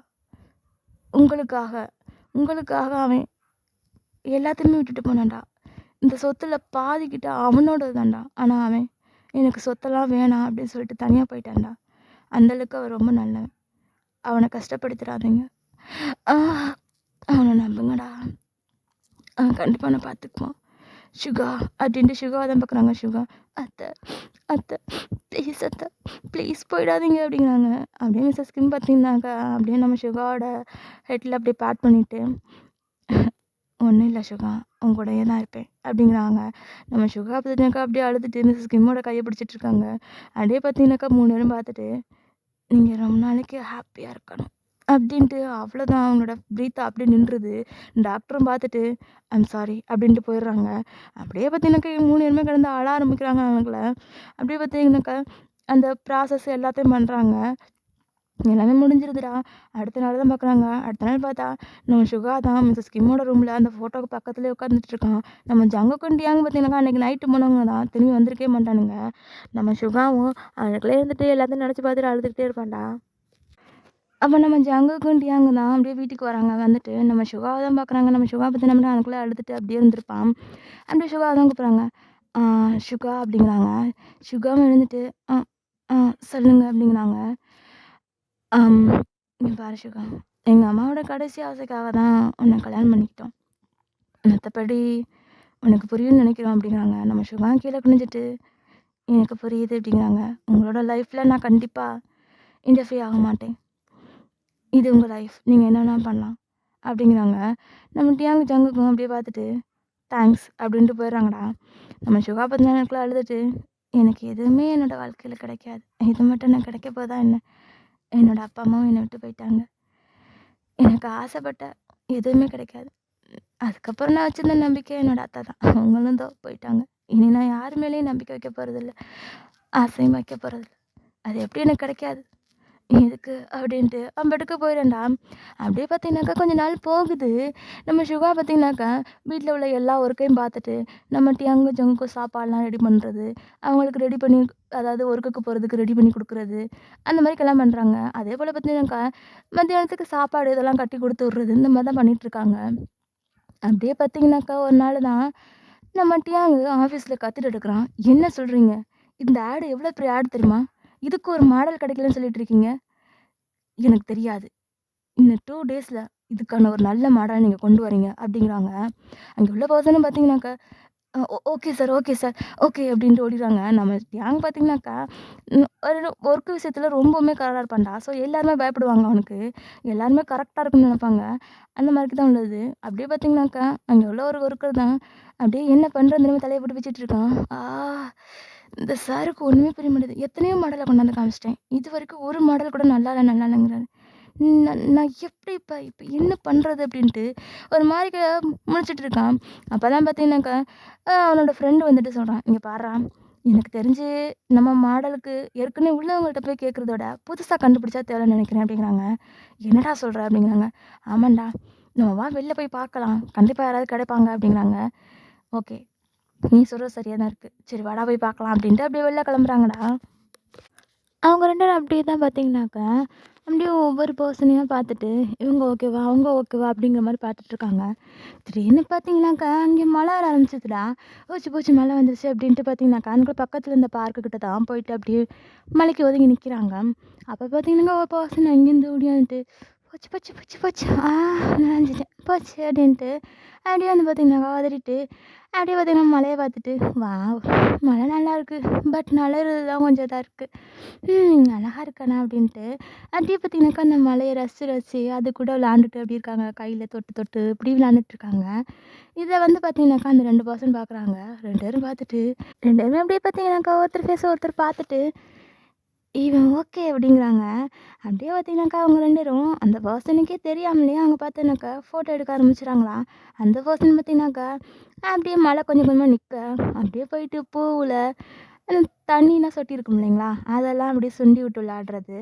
உங்களுக்காக அவன் எல்லாத்தையுமே விட்டுட்டு போனான்டா. இந்த சொத்தில் பாதிக்கிட்ட அவனோட தான்டா. ஆனால் அவன் எனக்கு சொத்தெல்லாம் வேணாம் அப்படின்னு சொல்லிட்டு தனியாக போயிட்டான்டா. அந்தளவுக்கு அவன் ரொம்ப நல்லவன். அவனை கஷ்டப்படுத்திடாதீங்க. அவனை நம்புங்கடா. அவன் கண்டிப்பாக நான் பார்த்துக்குவான். சுகா அப்படின்ட்டு சுகாவை தான் பார்க்குறாங்க. சுகா அத்தை ப்ளீஸ் போயிடாதீங்க அப்படிங்கிறாங்க. அப்படியே மிஸ்ஸஸ் கிம் பார்த்தீங்கன்னாக்கா அப்படியே நம்ம சுகாவோட ஹெட்டில் அப்படியே பேட் பண்ணிவிட்டு ஒன்றும் இல்லை சுகா உங்க கூடயே தான் இருப்பேன் அப்படிங்கிறாங்க. நம்ம சுகா பார்த்தீங்கன்னாக்கா அப்படியே அழுதுட்டு மிஸ்ஸஸ் கிம்மோட கையை பிடிச்சிட்டு இருக்காங்க. அப்படியே பார்த்தீங்கன்னாக்கா 3 பேரும் பார்த்துட்டு நீங்கள் ரொம்ப நாளைக்கு ஹாப்பியாக இருக்கணும் அப்படின்ட்டு அவ்வளோதான். அவங்களோட ப்ரீத்தை அப்படியே நின்றுது. டாக்டரும் பார்த்துட்டு ஐம் சாரி அப்படின்ட்டு போயிடுறாங்க. அப்படியே பார்த்தீங்கன்னாக்கா 3 பேருமே கிடந்து அழ ஆரம்பிக்கிறாங்க அவங்கள. அப்படியே பார்த்தீங்கன்னாக்கா அந்த ப்ராசஸ் எல்லாத்தையும் பண்ணுறாங்க. எல்லாமே முடிஞ்சிருதுடா. அடுத்த நாள் தான் பார்க்குறாங்க. அடுத்த நாள் பார்த்தா நம்ம சுகா தான் மிஸ்ஸஸ் கிம்மோட ரூமில் அந்த ஃபோட்டோக்கு பக்கத்துலேயே உட்காந்துட்டு இருக்கான். நம்ம ஜங்க கொண்டியாங்க பார்த்தீங்கன்னாக்கா அன்றைக்கி நைட்டு போனவங்க தான் திரும்பி வந்திருக்கே மாட்டானுங்க. நம்ம சுகாவும் அவனுக்குள்ளே இருந்துட்டு எல்லாத்தையும் நினச்சி பார்த்துட்டு அழுதுகிட்டே இருப்பான்டா. அப்போ நம்ம ஜங்க கொண்டியாங்க தான் அப்படியே வீட்டுக்கு வராங்க. வந்துட்டு நம்ம சுகாவை தான் பார்க்குறாங்க. நம்ம சுகா பற்றி நம்ம அதுக்குள்ளே அழுதுட்டு அப்படியே இருந்திருப்பான். அப்படியே சுகாவை தான் கூப்பிட்றாங்க. சுகா அப்படிங்கிறாங்க. சுகாவும் எழுந்துட்டு சொல்லுங்க அப்படிங்கிறாங்க. நீ பாரு சுகா எங்கள் அம்மாவோட கடைசி ஆசைக்காக தான் உன்னை கல்யாணம் பண்ணிக்கிட்டோம். மற்றபடி உனக்கு புரியும்னு நினைக்கிறோம் அப்படிங்கிறாங்க. நம்ம சுகா கீழே குனிஞ்சிட்டு எனக்கு புரியுது அப்படிங்கிறாங்க. உங்களோட லைஃப்பில் நான் கண்டிப்பாக இன்டர்ஃபியர் ஆக மாட்டேன். இது உங்கள் லைஃப். நீங்கள் என்னென்ன பண்ணலாம் அப்படிங்கிறாங்க. நம்ம டியாங் ஜங்குக்கும் அப்படியே பார்த்துட்டு தேங்க்ஸ் அப்படின்ட்டு போயிடுறாங்கடா. நம்ம சுகா பத்தின எனக்குள்ள அழுதுட்டு எனக்கு எதுவுமே என்னோடய வாழ்க்கையில் கிடைக்காது. இது மட்டும் எனக்கு கிடைக்க போதா என்ன? என்னோடய அப்பா அம்மாவும் என்னை விட்டு போயிட்டாங்க. எனக்கு ஆசைப்பட்ட எதுவுமே கிடைக்காது. அதுக்கப்புறம் நான் வச்சிருந்த நம்பிக்கை என்னோடய அத்தை தான். அவங்களும் தான் போயிட்டாங்க. இனி நான் யார் மேலேயும் நம்பிக்கை வைக்க போகிறதில்ல. ஆசையும் வைக்க போகிறதில்ல. அது எப்படி எனக்கு கிடைக்காது எதுக்கு அப்படின்ட்டு அம்பட்டுக்கு போயிடண்டா. அப்படியே பார்த்தீங்கன்னாக்கா கொஞ்ச நாள் போகுது. நம்ம சுகா பார்த்தீங்கன்னாக்கா வீட்டில் உள்ள எல்லா ஒர்க்கையும் பார்த்துட்டு நம்ம டியாங்கு ஜங்குக்கும் சாப்பாடெலாம் ரெடி பண்ணுறது, அவங்களுக்கு ரெடி பண்ணி அதாவது ஒர்க்குக்கு போகிறதுக்கு ரெடி பண்ணி கொடுக்குறது, அந்த மாதிரிக்கெல்லாம் பண்ணுறாங்க. அதே போல் பார்த்தீங்கன்னாக்கா மத்தியானத்துக்கு சாப்பாடு இதெல்லாம் கட்டி கொடுத்து விட்றது, இந்த மாதிரி தான் பண்ணிகிட்ருக்காங்க. அப்படியே பார்த்தீங்கன்னாக்கா ஒரு நாள் தான் நம்ம டியாங்கு ஆஃபீஸில் கற்றுட்டு எடுக்கிறான். என்ன சொல்கிறீங்க? இந்த ஆடு எவ்வளோ பெரிய ஆடு தெரியுமா? இதுக்கு ஒரு மாடல் கிடைக்கலன்னு சொல்லிட்டு இருக்கீங்க. எனக்கு தெரியாது. இன்னும் 2 டேஸில் இதுக்கான ஒரு நல்ல மாடல் நீங்கள் கொண்டு வரீங்க அப்படிங்கிறாங்க. அங்கே உள்ள பர்சனும் பார்த்தீங்கன்னாக்கா okay sir, okay sir, okay அப்படின்ட்டு ஓடிடுறாங்க. நம்ம யாங் பார்த்தீங்கன்னாக்கா ஒரு ஒர்க் விஷயத்தில் ரொம்பவுமே கரெக்டாக இருப்பான்டா. ஸோ எல்லாருமே பயப்படுவாங்க அவனுக்கு. எல்லாருமே கரெக்டாக இருக்குன்னு நினைப்பாங்க. அந்த மாதிரி தான் உள்ளது. அப்படியே பார்த்தீங்கன்னாக்கா அங்கே உள்ள ஒரு ஒர்க்கர் தான் அப்படியே என்ன பண்ணுறது திரும்ப தலையை போட்டு வச்சுட்டு இருக்கான். இந்த சாருக்கு ஒன்றுமே புரிய மாட்டேது. எத்தனையோ மாடலை கொண்டாந்து காமிச்சிட்டேன். இது வரைக்கும் ஒரு மாடல் கூட நல்லா இல்லை நல்லா இல்லைங்கிறாரு. நான் எப்படி இப்போ என்ன பண்ணுறது அப்படின்ட்டு ஒரு மாதிரி முழிச்சிட்டு இருக்கான். அப்போ தான் பார்த்தீங்கன்னாக்கா அவனோட ஃப்ரெண்டு வந்துட்டு சொல்கிறான், இங்கே பாடுறா, எனக்கு தெரிஞ்சு நம்ம மாடலுக்கு ஏற்கனவே உள்ளவங்கள்ட்ட போய் கேட்குறதோட புதுசாக கண்டுபிடிச்சா தேவைன்னு நினைக்கிறேன் அப்படிங்கிறாங்க. என்னடா சொல்கிற அப்படிங்கிறாங்க. ஆமாண்டா, நம்ம வா வெளில போய் பார்க்கலாம், கண்டிப்பாக யாராவது கிடைப்பாங்க அப்படிங்கிறாங்க. ஓகே, நீ சொல்கிறது சரியாக தான் இருக்குது, சரி வாடா போய் பார்க்கலாம் அப்படின்ட்டு அப்படியே வெளில கிளம்புறாங்கடா. அவங்க 2 பேரும் அப்படியே தான் பார்த்தீங்கன்னாக்கா அப்படியே ஒவ்வொரு பர்சனையும் பார்த்துட்டு இவங்க ஓகேவா அவங்க ஓகேவா அப்படிங்கிற மாதிரி பார்த்துட்ருக்காங்க. திடீர்னு பார்த்தீங்கன்னாக்கா அங்கே மழை வர ஆரம்பிச்சதுடா. போச்சு மழை வந்துருச்சு அப்படின்ட்டு பார்த்தீங்கன்னாக்கா அங்கே பக்கத்தில் இந்த பார்க்கு கிட்ட தான் போயிட்டு அப்படியே மலைக்கு ஒதுங்கி நிற்கிறாங்க. அப்போ பார்த்தீங்கன்னாக்கா ஒரு பர்சன் அங்கேருந்து ஓடியாந்துட்டு போச்சு நனைஞ்சிட்டேன் போச்சு அப்படின்ட்டு அப்படியே வந்து பார்த்தீங்கன்னாக்கா வதறிட்டு அப்படியே பார்த்தீங்கன்னா மழையை பார்த்துட்டு மழை நல்லா இருக்குது, பட் நலறது தான் கொஞ்சம் இதாக இருக்குது, அழகாக இருக்காண்ணா அப்படின்ட்டு அப்படியே பார்த்தீங்கன்னாக்கா அந்த மலையை ரசித்து அது கூட விளாண்டுட்டு அப்படி இருக்காங்க. கையில் தொட்டு இப்படி விளாண்டுட்ருக்காங்க. இதை வந்து பார்த்தீங்கன்னாக்கா அந்த 2 பர்சன் பார்க்குறாங்க. 2 பேரும் பார்த்துட்டு 2 பேருமே அப்படியே பார்த்தீங்கன்னாக்கா ஒருத்தர் ஃபேஸை ஒருத்தர் பார்த்துட்டு இவன் ஓகே அப்படிங்கிறாங்க. அப்படியே பார்த்தீங்கன்னாக்கா அவங்க 2 பேரும் அந்த பர்சனுக்கே தெரியாமலே அவங்க பார்த்தீங்கன்னாக்கா ஃபோட்டோ எடுக்க ஆரம்பிச்சுறாங்களாம். அந்த பர்சன் பார்த்தீங்கன்னாக்கா அப்படியே மழை கொஞ்சம் கொஞ்சமாக நிற்க அப்படியே போயிட்டு பூவில் தண்ணிலாம் சொட்டி இருக்கும் இல்லைங்களா, அதெல்லாம் அப்படியே சுண்டி விட்டு விளையாடுறது,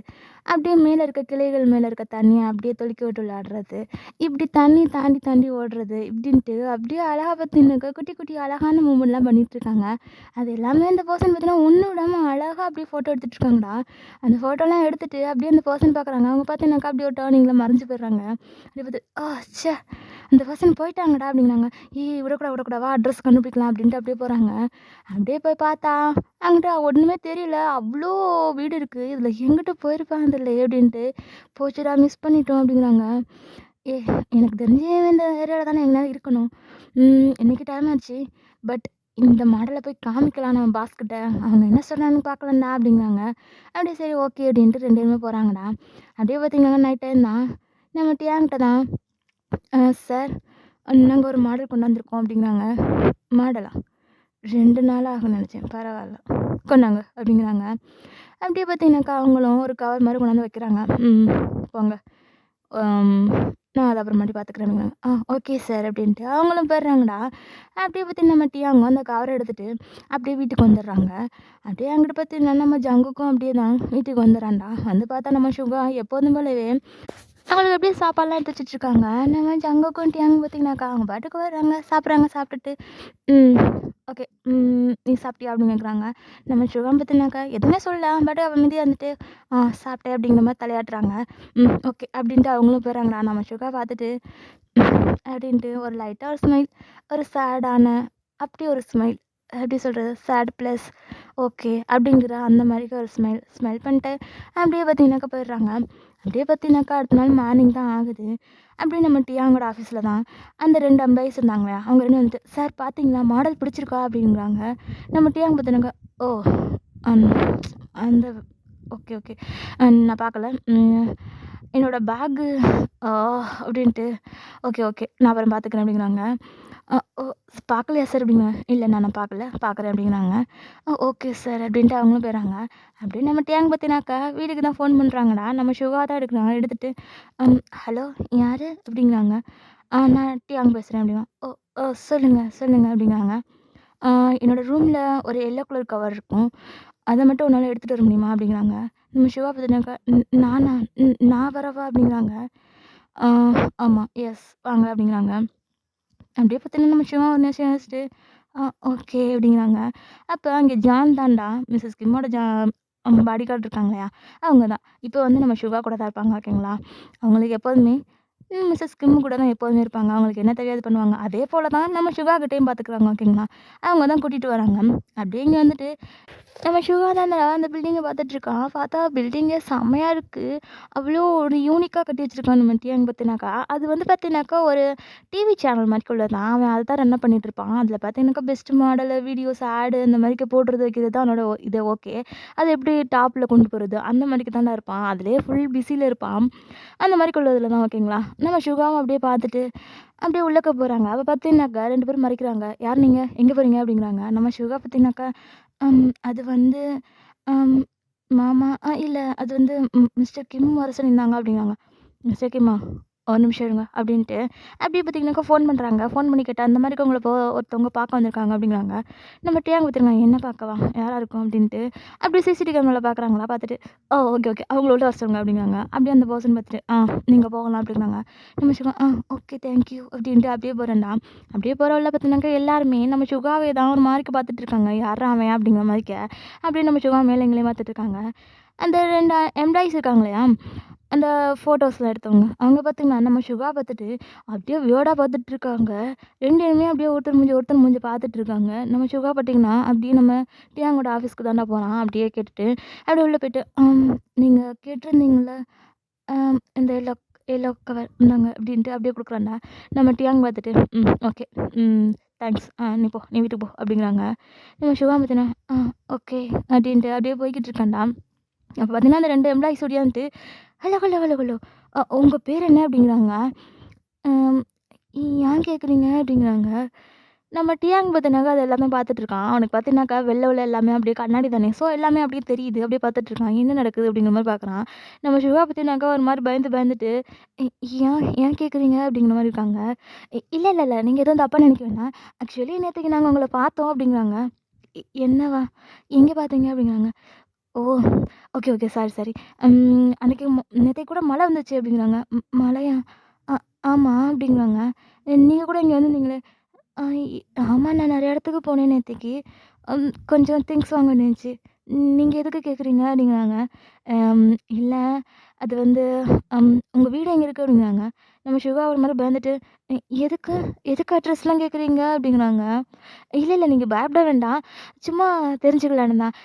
அப்படியே மேலே இருக்க கிளைகள் மேலே இருக்க தண்ணியை அப்படியே தொளிக்க விட்டு விளையாடுறது, இப்படி தண்ணி தாண்டி ஓடுறது இப்படின்ட்டு அப்படியே அழகாக பார்த்தீங்கன்னாக்கா குட்டி குட்டி அழகான மூமெண்ட்லாம் பண்ணிகிட்ருக்காங்க. அது எல்லாமே அந்த பர்சன் பார்த்தீங்கன்னா ஒன்று விடாமல் அழகாக அப்படியே ஃபோட்டோ எடுத்துகிட்ருக்காங்கடா. அந்த ஃபோட்டோலாம் எடுத்துகிட்டு அப்படியே அந்த பர்சன் பார்க்குறாங்க. அவங்க பார்த்தீங்கன்னாக்கா அப்படியே ஒரு டேர்னிங்கில் மறைஞ்சு போயிடுறாங்க. அப்படியே பார்த்து ச்சே அந்த பர்சன் போயிட்டாங்கடா அப்படிங்கிறாங்க. விடக்கூடாது அட்ரஸ் கண்டுபிடிக்கலாம் அப்படின்ட்டு அப்படியே போகிறாங்க. அப்படியே போய் பார்த்தா அங்கிட்ட ஒன்றுமே தெரியல. அவ்வளோ வீடு இருக்குது, இதில் எங்கிட்ட போயிருப்பாங்க தெரியல அப்படின்ட்டு போச்சுடா மிஸ் பண்ணிட்டோம் அப்படிங்கிறாங்க. எனக்கு தெரிஞ்சு இந்த ஏரியாவில் தானே எங்கேயாவது இருக்கணும். இன்றைக்கி டைம் ஆச்சு, பட் இந்த மாடலை போய் காமிக்கலாம் நம்ம பாஸ்கிட்ட, அவங்க என்ன சொல்கிறாங்கன்னு பார்க்கலாம்டா அப்படிங்கிறாங்க. அப்படியே சரி ஓகே அப்படின்ட்டு 2 பேருமே போகிறாங்கடா. அப்படியே பார்த்தீங்கன்னா நைட் டைம் தான் நம்ம டியாங்கிட்ட தான் சார் நாங்கள் ஒரு மாடல் கொண்டு வந்திருக்கோம் அப்படிங்கிறாங்க. மாடலா? 2 நாள் ஆகும்னு நினச்சேன், பரவாயில்ல கொண்டாங்க அப்படிங்கிறாங்க. அப்படியே பார்த்தீங்கன்னாக்கா அவங்களும் ஒரு கவர் மாதிரி கொண்டாந்து வைக்கிறாங்க. போங்க, நான் அதை அப்புறமாட்டி பார்த்துக்கிறேன். ஓகே சார் அப்படின்ட்டு அவங்களும் போயிடுறாங்கடா. அப்படியே பார்த்தீங்கன்னா நம்ம டியாங்க அந்த கவரை எடுத்துகிட்டு அப்படியே வீட்டுக்கு வந்துடுறாங்க. அப்படியே அங்கிட்ட பார்த்தீங்கன்னா நம்ம ஜங்குக்கும் அப்படியே தான் வீட்டுக்கு வந்துடுறான்டா. வந்து பார்த்தா நம்ம சுகா எப்போதும் போலவே அவங்களுக்கு அப்படியே சாப்பாடுலாம் எடுத்து வச்சுட்ருக்காங்க. நம்ம ஜங்குக்கும் டியாங்க பார்த்தீங்கன்னாக்கா அவங்க பாட்டுக்கு வர்றாங்க, சாப்பிட்டுட்டு ஓகே நீ சாப்பிட்டியா அப்படின்னு கேட்குறாங்க. நம்ம சுகம் பார்த்தீங்கன்னாக்கா எதுவுமே சொல்லலாம், பட் அவன் மீதி வந்துட்டு சாப்பிட்டேன் அப்படிங்கிற மாதிரி தலையாட்டுறாங்க. ஓகே அப்படின்ட்டு அவங்களும் போயிடுறாங்கடா. நம்ம சுகா பார்த்துட்டு அப்படின்ட்டு ஒரு லைட்டாக ஒரு ஸ்மைல், ஒரு சேடான அப்படி ஒரு ஸ்மைல், எப்படி சொல்கிறது, சேட் ப்ளஸ் ஓகே அப்படிங்கிற அந்த மாதிரி ஒரு ஸ்மைல் பண்ணிட்டு அப்படியே பார்த்தீங்கன்னாக்கா போயிடுறாங்க. அப்படியே பார்த்தீங்கன்னாக்கா அடுத்த நாள் மார்னிங் தான் ஆகுது. அப்படியே நம்ம டியாங்கோட ஆஃபீஸில் தான் அந்த 2 எம்ப்ளாயீஸ் இருந்தாங்களே, அவங்க 2 வந்துட்டு, "சார் பார்த்தீங்களா மாடல் பிடிச்சிருக்கா?" அப்படிங்கிறாங்க. நம்ம டியாங்க பார்த்தீங்கன்னாக்கா, "ஓ! அன் அந்த ஓகே, ஓகே. நான் பார்க்கல. என்னோட பேகு ஆ" அப்படின்ட்டு, "ஓகே, ஓகே. நான் அப்புறம் பார்த்துக்கிறேன்" அப்படிங்கிறாங்க. "ஓ! பார்க்கலையா சார்?" அப்படிங்கிறேன். "இல்ல நான் பார்க்கல. பார்க்குறேன்" அப்படிங்கிறாங்க. ஓகே சார்" அப்படின்ட்டு அவங்களும் போயிடுறாங்க. அப்படியே நம்ம டேங் பார்த்தினாக்கா வீட்டுக்கு தான் ஃபோன் பண்ணுறாங்கடா. நம்ம சுகா தான் எடுக்கிறாங்க. எடுத்துட்டு, ஹலோ யார்?" அப்படிங்கிறாங்க. நான் டியாங் பேசுகிறேன்" அப்படின்னா. "ஓ ஓ சொல்லுங்க, சொல்லுங்க" அப்படிங்கிறாங்க. "என்னோட ரூமில் ஒரு எல்லோ கலர் கவர் இருக்கும். அத மட்டும் உன்னால எடுத்துட்டு வர முடியுமா?" அப்படிங்கிறாங்க. நம்ம சிவா பார்த்தினாக்கா, நானா? நான் வரவா?" அப்படிங்கிறாங்க. "ஆ ஆமா. எஸ் வாங்க" அப்படிங்கிறாங்க. அப்படியே பார்த்தீங்கன்னா நம்ம சிவா ஒரு நிமிஷம் யோசிச்சுட்டு, ஓகே" அப்படிங்கிறாங்க. அப்போ அங்கே ஜான் தான்டா மிஸ்ஸஸ் கிம்மோட பாடி கார்ட் இருக்காங்க இல்லையா? அவங்க தான். இப்போ வந்து நம்ம சிவா கூட தான் இருப்பாங்க ஓகேங்களா? அவங்களுக்கு எப்போதுமே மிஸ்ஸஸ் கிம் கூட தான் எப்போதுமே இருப்பாங்க. அவங்களுக்கு என்ன தேவையோ அது பண்ணுவாங்க. அதே போல தான் நம்ம சிவா கிட்டேயும் பார்த்துக்குறாங்க ஓகேங்களா? அவங்க தான் கூட்டிட்டு வராங்க. அப்படியே இங்கே வந்துட்டு நம்ம சிவா தான் அந்த பில்டிங்கை பார்த்துட்ருக்கான். பார்த்தா பில்டிங்கே செம்மையா இருக்கு. அவ்வளோ ஒரு யூனிக்கா கட்டி வச்சிருக்கான் நம்ம டியாங் பார்த்தினாக்கா. அது வந்து பார்த்தினாக்கா ஒரு டிவி சேனல் மாரிக்குள்ளது தான். அவன் அதை தான் ரன் பண்ணிட்டுருப்பான். அதில் பார்த்தினாக்கா பெஸ்ட் மாடலு, வீடியோஸ், ஆடு இந்த மாதிரிக்கு போடுறது வைக்கிறது தான் அவனோட இது ஓகே. அது எப்படி டாப்பில் கொண்டு போகிறது அந்த மாதிரிக்கு தான்டா இருப்பான். அதிலேயே ஃபுல் பிஸியில் இருப்பான். அந்த மாதிரிக்குள்ளதில் தான் ஓகேங்களா? நம்ம சுகாவும் அப்படியே பார்த்துட்டு அப்படியே உள்ளக்க போகிறாங்க. அவள் பார்த்தீங்கன்னாக்கா 2 பேரும் மறைக்கிறாங்க. "யார் நீங்க? எங்கே போகிறீங்க?" அப்படிங்கிறாங்க. நம்ம சுகா பார்த்தீங்கன்னாக்கா, அது வந்து அம் மாமா இல்ல அது வந்து மிஸ்டர் கிம் வர சொல்லியிருந்தாங்க" அப்படிங்கிறாங்க. "மிஸ்டர் கிம்மா? ஒரு நிமிஷம் இருங்க" அப்படின்ட்டு அப்படியே பார்த்தீங்கன்னாக்கா ஃபோன் பண்ணுறாங்க. ஃபோன் பண்ணி கேட்டா, "அந்த மாதிரி உங்கள ஒருத்தவங்க பார்க்க வந்திருக்காங்க" அப்படிங்கிறாங்க. நம்ம டியாங்க பார்த்துருக்காங்க. "என்ன பார்க்கவா? யாரா இருக்கும்?" அப்படின்ட்டு அப்படியே சிசிடிவி கேமரால பார்க்குறாங்களா, பார்த்துட்டு, ஓகே, ஓகே. அவங்கள உள்ள வர சொல்லுங்க" அப்படிங்கிறாங்க. அப்படியே அந்த பர்சன் பார்த்துட்டு, நீங்க போகலாம்" அப்படிங்கிறாங்க. நம்ம சுகா, ஓகே தேங்க் யூ" அப்படின்ட்டு அப்படியே போறேன்டா. அப்படியே போறவள்ள பார்த்தீங்கன்னாக்கா எல்லாருமே நம்ம சுகாவே தான் ஒரு மாரிக்கு பார்த்துட்டு இருக்காங்க. யார்றா அவன்? அப்படிங்கிற மாரிக்க. அப்படியே நம்ம சுகா மேலே எங்களையும் பார்த்துட்டு இருக்காங்க. அந்த 2 எம்ப்ளாயீஸ் இருக்காங்க இல்லையா? அந்த ஃபோட்டோஸ்லாம் எடுத்தவங்க. அவங்க பார்த்தீங்கன்னா, நம்ம சுகா பார்த்துட்டு அப்படியே வியர்டா பார்த்துட்டு இருக்காங்க. 2 பேருமே அப்படியே ஒருத்தர் மூஞ்சி பார்த்துட்டு இருக்காங்க. நம்ம சுகா பார்த்தீங்கன்னா, அப்படியே நம்ம டியாங்கோட ஆஃபீஸ்க்கு தான்டா போறான். அப்படியே கேட்டுட்டு, அப்படியே உள்ள போயிட்டு, நீங்க கேட்டிருந்தீங்கல்ல, இந்த எல்லோ எல்லோ கவர் இந்தாங்க" அப்படின்ட்டு அப்படியே குடுக்குறான்டா. நம்ம டியாங் பார்த்துட்டு, ஓகே. தேங்க்ஸ். நீ போ. நீ வீட்டுக்கு போ" அப்படிங்கிறாங்க. நம்ம சிவா பார்த்தீங்கன்னா, ஓகே" அப்படின்ட்டு அப்படியே போய்க்கிட்டு இருக்கான்டா. அப்போ பார்த்தீங்கன்னா, அந்த 2 எம்ப்ளாயீஸ் ஓடியாந்துட்டு, "ஹலோ, ஹலோ, ஹலோ, ஹலோ. உங்க பேர் என்ன?" அப்படிங்கிறாங்க. "அம் ஏன் கேட்குறீங்க?" அப்படிங்கிறாங்க. நம்ம டியாங் பார்த்தீங்கன்னாக்கா அது எல்லாமே பார்த்துட்டு இருக்கான். அவனுக்கு பார்த்தீங்கன்னாக்கா வெள்ள வெள்ள எல்லாமே அப்படியே கண்ணாடி தானே. ஸோ எல்லாமே அப்படியே தெரியுது. அப்படியே பார்த்துட்டு இருக்கான். என்ன நடக்குது அப்படிங்கிற மாரி பார்க்குறான். நம்ம சிவா பார்த்தீங்கன்னாக்கா ஒரு மாரி பயந்துட்டு, "எ ஏன் ஏன் கேட்குறீங்க?" அப்படிங்கிற மாரி இருக்காங்க. இல்ல, இல்ல, இல்ல. நீங்க எதுவும் தப்பா நினைக்க வேண்டாம். ஆக்சுவலி நேத்தைக்கு நாங்க உங்கள பார்த்தோம்" அப்படிங்கிறாங்க. என்னவா? எங்கே பார்த்தீங்க?" அப்படிங்கிறாங்க. "ஓ! Okay, okay. Sorry, sorry. அன்னைக்கு நேத்தைக்கு கூட மழை வந்துச்சு" அப்படிங்கிறாங்க. மழையா? அ ஆமா" அப்படிங்கிறாங்க. "நீங்க கூட இங்க வந்திருந்தீங்களே?" ஆ இ ஆமா நான் நெறைய இடத்துக்கு போனேன் நேத்தைக்கு. கொஞ்சம் திங்ஸ் வாங்கணும் இருந்துச்சு. நீங்க எதுக்கு கேட்குறீங்க? அப்படிங்கிறாங்க. அம் இல்ல அது வந்து உங்க வீடு எங்க இருக்கு? அப்படிங்கிறாங்க. நம்ம சிவா ஒரு மாரி பயந்துட்டு, "எ எதுக்கு? எதுக்கு அட்ரஸ்லாம் கேட்குறீங்க?" அப்படிங்கிறாங்க. "இல்ல, இல்ல நீங்க பயப்பட வேண்டாம். சும்மா தெரிஞ்சுக்கலான்னு தான்.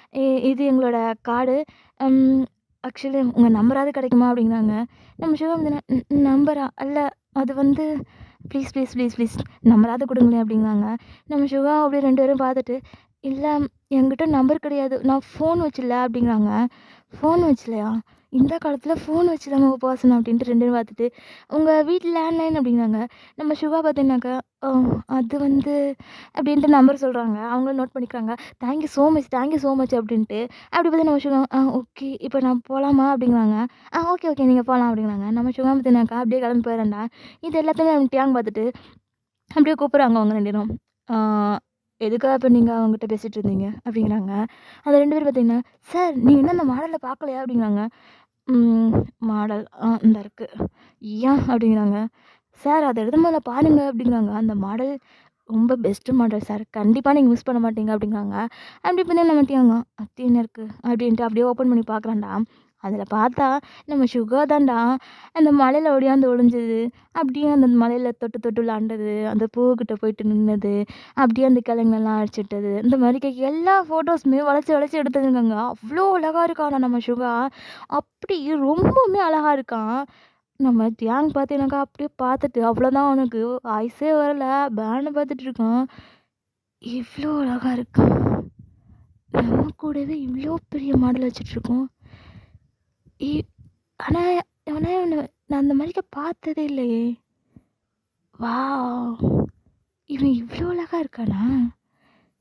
இது எங்களோட கார்டு. ம் ஆக்சுவலி உங்க நம்பராவது கிடைக்குமா?" அப்படிங்கிறாங்க. நம்ம சிவா வந்து நம்பரா? இல்ல அது வந்து ப்ளீஸ், ப்ளீஸ், ப்ளீஸ், ப்ளீஸ் நம்பராவது குடுங்களேன்" அப்படிங்கிறாங்க. நம்ம சிவா அப்படியே 2 பேரும் பார்த்துட்டு, "இல்ல என்கிட்ட நம்பர் கிடையாது. நான் ஃபோன் வச்சுல்ல" அப்படிங்கிறாங்க. "ஃபோன் வச்சுலையா? இந்த காலத்தில ஃபோன் வச்சு தாங்க பேசணும்" அப்படின்ட்டு 2 பேரும் பார்த்துட்டு, "உங்க வீட்டு லேண்ட்லைன்" அப்படிங்கிறாங்க. நம்ம சிவா பார்த்தீங்கன்னாக்கா, "ஓ அது வந்து" அப்படின்ட்டு நம்பர் சொல்கிறாங்க. அவங்களும் நோட் பண்ணிக்கிறாங்க. "Thank you so much, thank you so much" அப்படின்ட்டு. அப்படி பார்த்து நம்ம சிவா, ஓகே. இப்போ நான் போலாமா?" அப்படிங்கிறாங்க. Okay, okay. நீங்க போலாம்" அப்படிங்கிறாங்க. நம்ம சிவா பார்த்தீங்கன்னாக்கா அப்படியே கிளம்பி போயிறேன்டா. இது எல்லாத்தையுமே நம்ம டியாங் பார்த்துட்டு அப்படியே கூப்பிடுறாங்க அவங்க 2 பேரும். ஆ "எதுக்காக இப்ப நீங்க அவங்ககிட்ட பேசிட்டு இருந்தீங்க?" அப்படிங்கிறாங்க. அந்த 2 பேரும் பார்த்தீங்கன்னா, "சார் நீங்க இன்னும் அந்த மாடல பார்க்கலையா?" அப்படிங்கிறாங்க. மாடல் இந்தா இருக்கு." "ஏன்?" அப்படிங்கிறாங்க. "சார் அத எடுத்து முதல்ல பாருங்க" அப்படிங்கிறாங்க. "அந்த மாடல் ரொம்ப பெஸ்ட் மாடல் சார். கண்டிப்பா நீங்க மிஸ் பண்ண மாட்டீங்க" அப்படிங்கிறாங்க. அப்படி பார்த்தா நம்ம டியாங்க, "அது என்ன இருக்கு?" அப்படின்ட்டு அப்படியே ஓப்பன் பண்ணி பார்க்குறான்டா. அதில் பார்த்தா நம்ம சுகா தான்டா அந்த மலையில் ஓடியாந்து ஒளிஞ்சது, அப்படியே அந்த மலையில் தொட்டு தொட்டு விளாண்டது, அந்த பூக்கிட்ட போயிட்டு நின்னது, அப்படியே அந்த கிழங்கெல்லாம் அடிச்சுட்டது, இந்த மாதிரி எல்லா ஃபோட்டோஸுமே வளைச்சி வளைச்சி எடுத்துருக்காங்க. அவ்வளோ அழகாக இருக்கானா நம்ம சுகா, அப்படி ரொம்பவுமே அழகாக இருக்கான். நம்ம தியாங் பார்த்தீங்கன்னாக்கா அப்படியே பார்த்துட்டு அவ்வளோதான் அவனுக்கு ஆயுசே வரல, பேனை பார்த்துட்டு இருக்கான். இவ்வளோ அழகாக இருக்கான், நம்ம கூடவே இவ்வளோ பெரிய மாடல் வச்சுட்ருக்கோம். ஆனால் ஆனால் நான் அந்த மாதிரிக்க பார்த்ததே இல்லையே. வா, இவன் இவ்வளோ அழகாக இருக்கானா?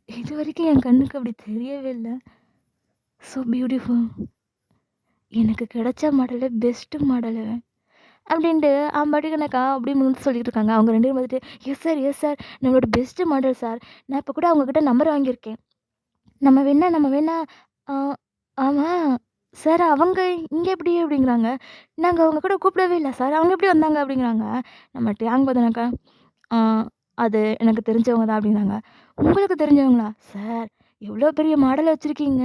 இது வரைக்கும் என் கண்ணுக்கு அப்படி தெரியவே இல்லை. So beautiful. எனக்கு கிடைச்ச மாடலே பெஸ்ட்டு மாடல் அப்படின்ட்டு பாட்டுக்குனாக்கா அப்படியே முன்னாடி சொல்லிட்டு இருக்காங்க. அவங்க 2 பேரும் பார்த்துட்டு, எஸ் சார், எஸ் சார், நம்மளோட பெஸ்ட்டு மாடல் சார். நான் இப்போ கூட அவங்கக்கிட்ட நம்பர் வாங்கியிருக்கேன். நம்ம வேணா ஆமாம் சார், அவங்க இங்கே எப்படி அப்படிங்கிறாங்க. நாங்கள் அவங்க கூட கூப்பிடவே இல்லை சார், அவங்க எப்படி வந்தாங்க அப்படிங்கிறாங்க. நம்ம டேங் பார்த்தோன்னாக்கா, அது எனக்கு தெரிஞ்சவங்க தான் அப்படிங்கிறாங்க. உங்களுக்கு தெரிஞ்சவங்களா சார்? எவ்வளோ பெரிய மாடல் வச்சுருக்கீங்க.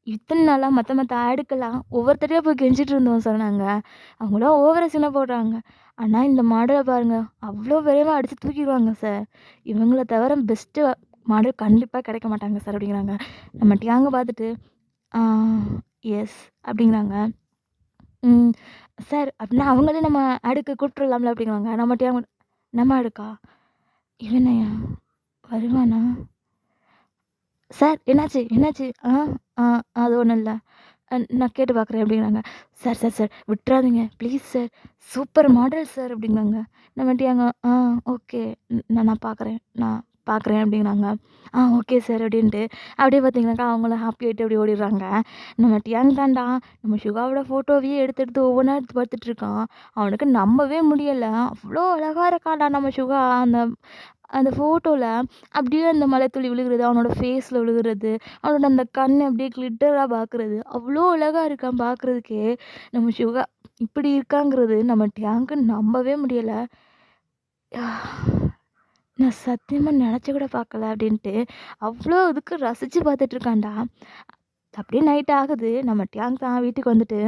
இத்தனை நாளாக மற்ற ஆடுக்கெல்லாம் ஒவ்வொருத்தரையாக போய் கெஞ்சிட்டு இருந்தோம் சார் நாங்கள். அவங்களாம் ஓவர சின்ன போடுறாங்க. ஆனால் இந்த மாடலை பாருங்கள், அவ்வளோ விரைவாக அடித்து தூக்கிடுவாங்க சார். இவங்கள தவிர பெஸ்ட்டு மாடல் கண்டிப்பாக கிடைக்க மாட்டாங்க சார் அப்படிங்கிறாங்க. நம்ம டியாங்க பார்த்துட்டு எஸ் அப்படிங்கிறாங்க. சார் அப்படின்னா அவங்களே நம்ம அடுக்கு கூப்பிட்டுலாம்ல அப்படிங்கிறாங்க. நம்ம டியாங்க நம்ம அடுக்கா இவனையா வருவானா சார்? என்னாச்சு? அது ஒன்றும் இல்லை, நான் கேட்டு பார்க்குறேன் அப்படிங்கிறாங்க. சார் சார் சார் விட்டுறாதீங்க please sir, super model sir அப்படிங்கிறாங்க. நம்ம டியாங்க ஓகே, நான் பார்க்குறேன் அப்படிங்கிறாங்க. ஓகே சார் அப்படின்ட்டு அப்படியே பார்த்தீங்கன்னாக்கா அவங்களும் ஹாப்பி ஆகிட்டு அப்படி ஓடிடுறாங்க. நம்ம டியாங் தாண்டா நம்ம சுகாவோட ஃபோட்டோவையே எடுத்து ஒவ்வொன்றா எடுத்து பார்த்துட்ருக்கான். அவனுக்கு நம்பவே முடியலை, அவ்வளோ அழகாக இருக்கான்டா நம்ம சுகா. அந்த ஃபோட்டோவில் அப்படியே அந்த மலைத்துளி விழுகிறது, அவனோட ஃபேஸில் விழுகிறது, அவனோட அந்த கண் அப்படியே கிளிட்டராக பார்க்குறது, அவ்வளோ அழகாக இருக்கான் பார்க்குறதுக்கே. நம்ம சுகா இப்படி இருக்காங்கிறது நம்ம டேங்க்கு நம்பவே முடியலை. நான் சத்தியமாக நினச்சி கூட பார்க்கல அப்படின்ட்டு அவ்வளோ இதுக்கு ரசித்து பார்த்துட்ருக்கான்டா. அப்படியே நைட் ஆகுது. நம்ம டேங்க் தான் வீட்டுக்கு வந்துட்டு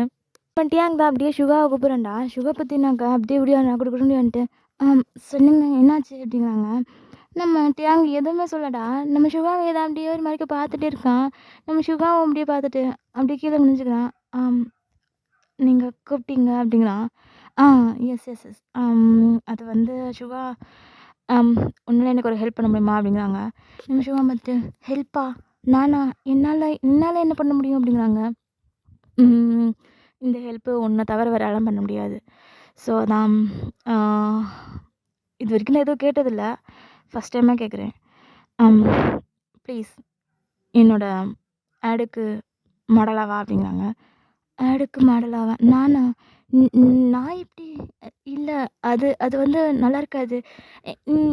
டேங்க் தான் அப்படியே சுகாவை கூப்பிட்றேன்டா. சுகா பற்றினாக்கா அப்படியே இப்படியா நான் கொடுக்கணுன்ட்டு சொல்லுங்க என்னாச்சு அப்படிங்கிறாங்க. நம்ம டேங்க் எதுவுமே சொல்லடா. நம்ம சுகாவை ஏதோ அப்படியே ஒரு மாதிரிக்க பார்த்துட்டே இருக்கான். நம்ம சுகாவை அப்படியே பார்த்துட்டு அப்படியே கீழே முடிஞ்சுக்கிறான். நீங்கள் கூப்பிட்டீங்க அப்படிங்கிறான். எஸ் எஸ் எஸ் அது வந்து சுகா ஒன்றில் எனக்கு ஒரு ஹெல்ப் பண்ண முடியுமா அப்படிங்கிறாங்க. நம்ம சுகா பார்த்துட்டு ஹெல்ப்பா? நானா? என்னால் என்ன பண்ண முடியும் அப்படிங்கிறாங்க. இந்த ஹெல்ப்பு ஒன்றை தவிர வேறு யாரும் பண்ண முடியாது. ஸோ நான் இது வரைக்கும் நான் எதுவும் கேட்டதில்லை, ஃபஸ்ட் டைமாக கேட்குறேன். ப்ளீஸ் என்னோட ஆடுக்கு மாடலாவா அப்படிங்கிறாங்க. ஆடுக்கு மாடலாவா? நானா? நான் எப்படி? இல்லை, அது வந்து நல்லா இருக்காது.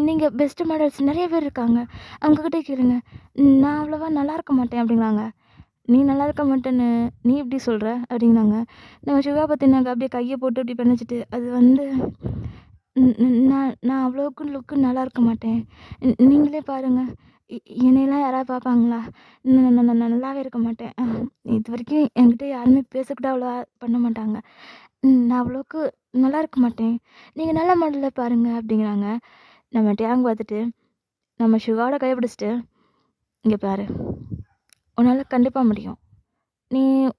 நீங்கள் பெஸ்ட்டு மாடல்ஸ் நிறைய பேர் இருக்காங்க, அவங்கக்கிட்ட கேளுங்க. நான் அவ்வளோவா நல்லா இருக்க மாட்டேன் அப்படிங்கிறாங்க. நீ நல்லா இருக்க மாட்டேன்னு நீ எப்படி சொல்கிற அப்படிங்கிறாங்க. நம்ம சுகா பார்த்தீங்கன்னாக்கா அப்படியே கையை போட்டு இப்படி பண்ணிச்சிட்டு, அது வந்து நான் அவ்வளோக்கு லுக்கு நல்லா இருக்க மாட்டேன். நீங்களே பாருங்கள், என்னையெல்லாம் யாராவது பார்ப்பாங்களா? நான் நல்லாவே இருக்க மாட்டேன். இது வரைக்கும் என்கிட்ட யாருமே பேசக்கூட அவ்வளோ பண்ண மாட்டாங்க. நான் அவ்வளோக்கு நல்லா இருக்க மாட்டேன், நீங்கள் நல்ல மாடலில் பாருங்கள் அப்படிங்கிறாங்க. நம்ம டேங் பார்த்துட்டு நம்ம சுகாவோட கையை பிடிச்சிட்டு, இங்கே பாரு, உன்னால் கண்டிப்பாக முடியும்.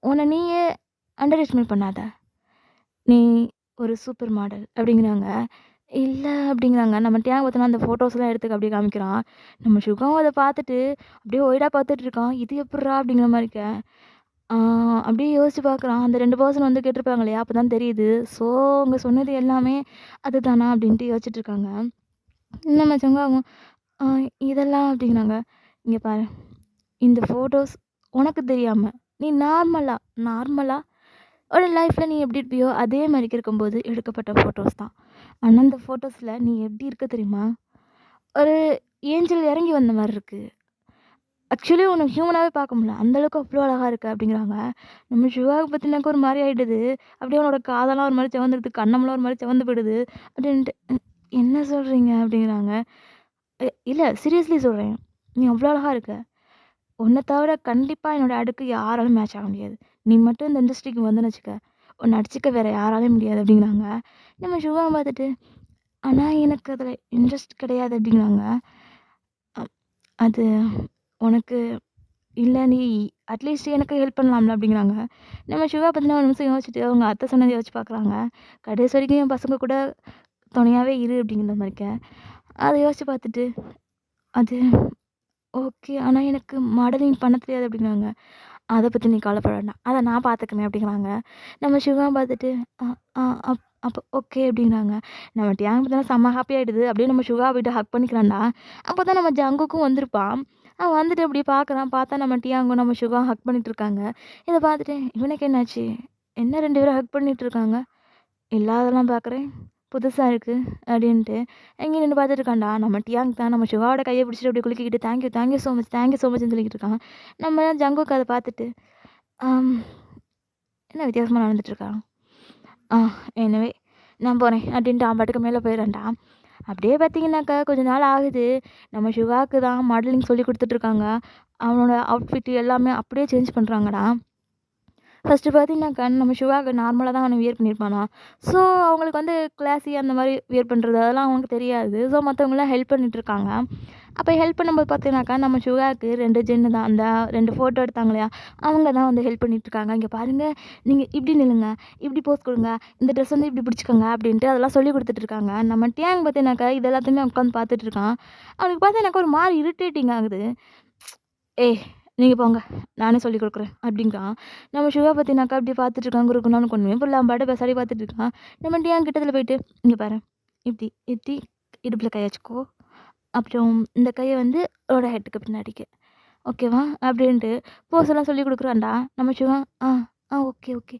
உன்னை நீயே அண்டர் எஸ்டிமேட் பண்ணாத, நீ ஒரு சூப்பர் மாடல் அப்படிங்கிறாங்க. இல்லை அப்படிங்கிறாங்க. நம்ம டேங் பார்த்தோன்னா அந்த ஃபோட்டோஸ்லாம் எடுத்துக்க அப்படியே காமிக்கிறான். நம்ம சுகாவும் அதை பார்த்துட்டு அப்படியே ஒய்டாக பார்த்துட்ருக்கான். இது எப்பட்றா அப்படிங்கிற மாதிரிக்க அப்படியே யோசிச்சு பார்க்குறான். அந்த 2 பர்சன் வந்து கேட்டிருப்பாங்க இல்லையா, அப்போ தான் தெரியுது. ஸோ அவங்க சொன்னது எல்லாமே அதுதானா அப்படின்ட்டு யோசிச்சுட்டு இருக்காங்க. நம்ம சுகாவும் இதெல்லாம் அப்படிங்கிறாங்க. இங்கே பாரு, இந்த ஃபோட்டோஸ் உனக்கு தெரியாமல் நீ நார்மலாக ஒரு லைஃப்பில் நீ எப்படி இருப்பியோ அதே மாதிரிக்கு இருக்கும்போது எடுக்கப்பட்ட ஃபோட்டோஸ் தான். ஆனால் அந்த ஃபோட்டோஸில் நீ எப்படி இருக்க தெரியுமா? ஒரு ஏஞ்சல் இறங்கி வந்த மாதிரி இருக்குது. ஆக்சுவலி உனக்கு ஹியூமனாகவே பார்க்க முடியல, அந்தளவுக்கு அவ்வளோ அழகாக இருக்குது அப்படிங்கிறாங்க. நம்ம சிவாவுக்கு பற்றினாக்க ஒரு மாதிரி ஆகிடுது. அப்படியே அவனோட காதெல்லாம் ஒரு மாதிரி செவந்துடுது, கண்ணமெல்லாம் ஒரு மாதிரி செவந்து போயிடுது அப்படின்ட்டு. என்ன சொல்கிறீங்க அப்படிங்கிறாங்க. இல்லை சீரியஸ்லி சொல்கிறேன், நீ அவ்வளோ அழகாக இருக்க. உன்னை தவிர கண்டிப்பாக என்னோடய அடுக்கு யாராலும் மேட்ச் ஆக முடியாது. நீ மட்டும் இந்த இண்டஸ்ட்ரிக்கு வந்தேன்னு வச்சுக்க, உன்னை அடிச்சுக்க வேற யாராலையும் முடியாது அப்படிங்கிறாங்க. நம்ம சிவாவை பார்த்துட்டு, ஆனால் எனக்கு அதில் இன்ட்ரெஸ்ட் கிடையாது அப்படிங்கிறாங்க. அது உனக்கு இல்லை, நீ அட்லீஸ்ட் எனக்கு ஹெல்ப் பண்ணலாம்ல அப்படிங்கிறாங்க. நம்ம சிவா பார்த்தீங்கன்னா ஒரு நிமிஷம் யோசிச்சுட்டு அவங்க அத்தை சொன்னதை யோசிச்சு பார்க்குறாங்க. கடைசி வரைக்கும் என் பசங்க கூட துணையாகவே இரு அப்படிங்கிற மாதிரிக்க. அதை யோசிச்சு பார்த்துட்டு, அது ஓகே, ஆனால் எனக்கு மாடலிங் பண்ண தெரியாது அப்படிங்கிறாங்க. அதை பற்றி நீ கவலைப்பட வேண்டாம், அதை நான் பார்த்துக்கிறேன் அப்படிங்கிறாங்க. நம்ம சிவா பார்த்துட்டு அப்போ ஓகே அப்படிங்கிறாங்க. நம்ம டேங் பார்த்தா செம்ம ஹாப்பி ஆகிடுது. அப்படியே நம்ம சிவா போய்ட்டு ஹக் பண்ணிக்கிறான்டா. அப்போ தான் நம்ம ஜங்குக்கும் வந்திருப்பான். அவன் வந்துட்டு அப்படியே பார்க்குறான். பார்த்தா நம்ம டியாங்கும் நம்ம சிவா ஹக் பண்ணிட்டு இருக்காங்க. இதை பார்த்துட்டு இவனுக்கு என்னாச்சு, என்ன 2 பேரும் ஹக் பண்ணிட்டு இருக்காங்க, இல்லாதெல்லாம் பார்க்குறேன், புதுசாக இருக்குது அப்படின்ட்டு எங்கே நின்று பார்த்துட்டு இருக்கான்டா. நம்ம டியாங் தான் நம்ம சிவாவோட கையை பிடிச்சிட்டு அப்படியே குலுக்கிக்கிட்டு தேங்க்யூ ஸோ மச் ன்னு சொல்லிக்கிட்டு இருக்கான். நம்ம ஜங்குக்கு அதை பார்த்துட்டு என்ன வித்தியாசமாக நடந்துட்டுருக்கான். எனவே நான் போகிறேன் அப்படின்ட்டு அவன் பாட்டுக்கு மேலே போயிடறான்டா. அப்படியே பார்த்தீங்கன்னாக்கா கொஞ்ச நாள் ஆகுது. நம்ம சிவாவுக்கு தான் மாடலிங் சொல்லி கொடுத்துட்ருக்காங்க. அவனோட அவுட்ஃபிட்டு எல்லாமே அப்படியே சேஞ்ச் பண்ணுறாங்கடா. ஃபஸ்ட்டு பார்த்தீங்கன்னாக்கா நம்ம சிவாவுக்கு நார்மலாக தான் அவனை வியர் பண்ணியிருப்பானா. ஸோ அவங்களுக்கு வந்து கிளாஸி அந்த மாதிரி வியர் பண்ணுறது அதெல்லாம் அவங்களுக்கு தெரியாது. ஸோ மற்றவங்களாம் ஹெல்ப் பண்ணிகிட்ருக்காங்க. அப்போ ஹெல்ப் பண்ணும்போது பார்த்தீங்கன்னாக்கா நம்ம சிவாவுக்கு 2 ஜென்னு தான், அந்த 2 ஃபோட்டோ எடுத்தாங்க இல்லையா, அவங்க தான் வந்து ஹெல்ப் பண்ணிகிட்ருக்காங்க. இங்கே பாருங்கள், நீங்கள் இப்படி நில்லுங்க, இப்படி போஸ் கொடுங்க, இந்த ட்ரெஸ் வந்து இப்படி பிடிச்சிக்கோங்க அப்படின்ட்டு அதெல்லாம் சொல்லி கொடுத்துட்ருக்காங்க. நம்ம டேங் பார்த்தீங்கன்னாக்கா இது எல்லாத்தையுமே உட்காந்து பார்த்துட்ருக்கான். அவனுக்கு பார்த்தீங்கன்னாக்கா ஒரு மாதிரி இரிட்டேட்டிங் ஆகுது. ஏய் நீங்கள் போங்க, நானே சொல்லிக் கொடுக்குறேன் அப்படிங்கிறான். நம்ம சிவா பார்த்தீங்கன்னாக்கா அப்படி பார்த்துட்ருக்கான். குறுக்குனாலும் கொண்டுமே புள்ள அவன் பாட்டு பேசாடி பார்த்துட்ருக்கான். நம்ம டேங் கிட்டத்தில் போயிட்டு இங்கே பாரு, இப்படி இப்படி இடுப்பில் கை வச்சுக்கோ, அப்புறம் இந்த கையை வந்து உன்னோட ஹெட்டுக்கு பின்னாடிக்கு, ஓகேவா அப்படின்ட்டு போஸ் எல்லாம் சொல்லி கொடுக்குறான்டா. நம்ம Siva okay okay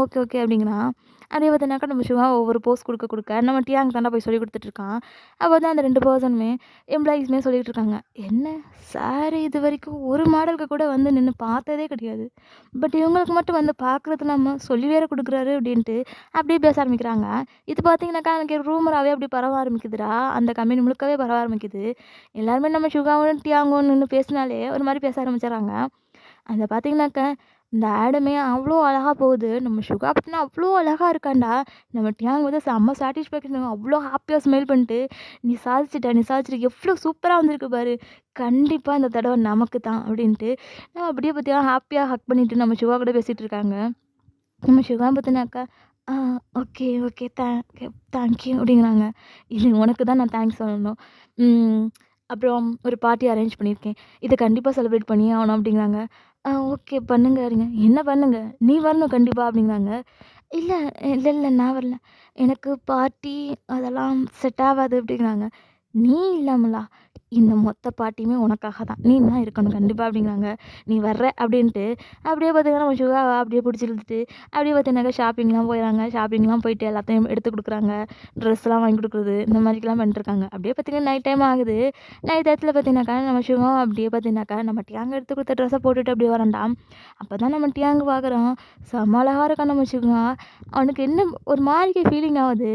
okay okay அப்படிங்கிறான். அதே பார்த்தீங்கன்னாக்கா நம்ம சிவா ஒவ்வொரு போஸ் கொடுக்க நம்ம டியாங் தாண்டா போய் சொல்லி கொடுத்துட்ருக்கான். அப்போ தான் அந்த 2 பர்சனுமே எம்ப்ளாயீஸுமே சொல்லிகிட்டு இருக்காங்க, என்ன சார் இது வரைக்கும் ஒரு மாடலுக்கு கூட வந்து நின்று பார்த்ததே கிடையாது, பட் இவங்களுக்கு மட்டும் வந்து பார்க்குறது நம்ம சொல்லி வேற கொடுக்குறாரு அப்படின்ட்டு அப்படியே பேச ஆரம்பிக்கிறாங்க. இது பார்த்தீங்கன்னாக்கா எனக்கு ரூமராகவே அப்படி பரவ ஆரம்பிக்குதுடா. அந்த கம்பெனி முழுக்கவே பரவ ஆரம்பிக்குது. எல்லாருமே நம்ம சிவாவும் டியாங்கும் நின்று பேசினாலே ஒரு மாதிரி பேச ஆரம்பிச்சிடறாங்க. அதை பார்த்தீங்கன்னாக்கா இந்த ஆடுமே அவ்வளோ அழகாக போகுது. நம்ம சுகா பார்த்தீங்கன்னா அவ்வளோ அழகாக இருக்கான்டா. நம்ம டியாங் வந்து செம்ம சாட்டிஸ்ஃபேக்ஷன், அவ்வளோ ஹாப்பியாக ஸ்மெல் பண்ணிட்டு, நீ சாதிச்சிட்ட எவ்வளோ சூப்பராக வந்திருக்கு பாரு, கண்டிப்பாக இந்த தடவை நமக்கு தான் அப்படின்ட்டு நான் அப்படியே பார்த்தீங்கன்னா ஹாப்பியாக ஹக் பண்ணிவிட்டு நம்ம சிவா கூட பேசிகிட்டு இருக்காங்க. நம்ம சிவா பார்த்தினாக்கா ஓகே ஓகே தேங்க்யூ அப்படிங்கிறாங்க. இது உனக்கு தான் நான் தேங்க்ஸ் சொல்லணும். அப்புறம் ஒரு பார்ட்டி அரேஞ்ச் பண்ணியிருக்கேன், இதை கண்டிப்பாக செலிப்ரேட் பண்ணியே ஆகணும் அப்படிங்கிறாங்க. ஓகே பண்ணுங்க அப்படிங்க. என்ன பண்ணுங்க, நீ வரணும் கண்டிப்பாக அப்படிங்கிறாங்க. இல்லை இல்லை இல்லை நான் வரல, எனக்கு பார்ட்டி அதெல்லாம் செட் ஆகாது அப்படிங்கிறாங்க. நீ இல்லாமலா, இந்த மொத்த பார்ட்டியுமே உனக்காக தான், நீ தான் இருக்கணும் கண்டிப்பாக அப்படிங்கிறாங்க. நீ வர்ற அப்படின்ட்டு அப்படியே பார்த்தீங்கன்னா நம்ம சுகாவை அப்படியே பிடிச்சி இழுத்துட்டு அப்படியே பார்த்தீங்கன்னாக்கா ஷாப்பிங்லாம் போயிடறாங்க. ஷாப்பிங்லாம் போயிட்டு எல்லாத்தையும் எடுத்து கொடுக்குறாங்க, ட்ரெஸ்லாம் வாங்கி கொடுக்குறது, இந்த மாதிரிலாம் பண்ணிட்டுருக்காங்க. அப்படியே பார்த்தீங்கன்னா நைட் டைம் ஆகுது. நைட் நேரத்தில் பார்த்தீங்கன்னாக்கா நம்ம சிவா அப்படியே பார்த்தீங்கன்னாக்கா நம்ம டியாங்க எடுத்து கொடுத்த ட்ரெஸ்ஸை போட்டுட்டு அப்படியே வரான்டாம். அப்போ தான் நம்ம டியாங்க பார்க்குறோம், செம்ம அழகாக இருக்கான் நம்ம சிவா. அவனுக்கு என்ன ஒரு மாதிரி ஃபீலிங் ஆகுது.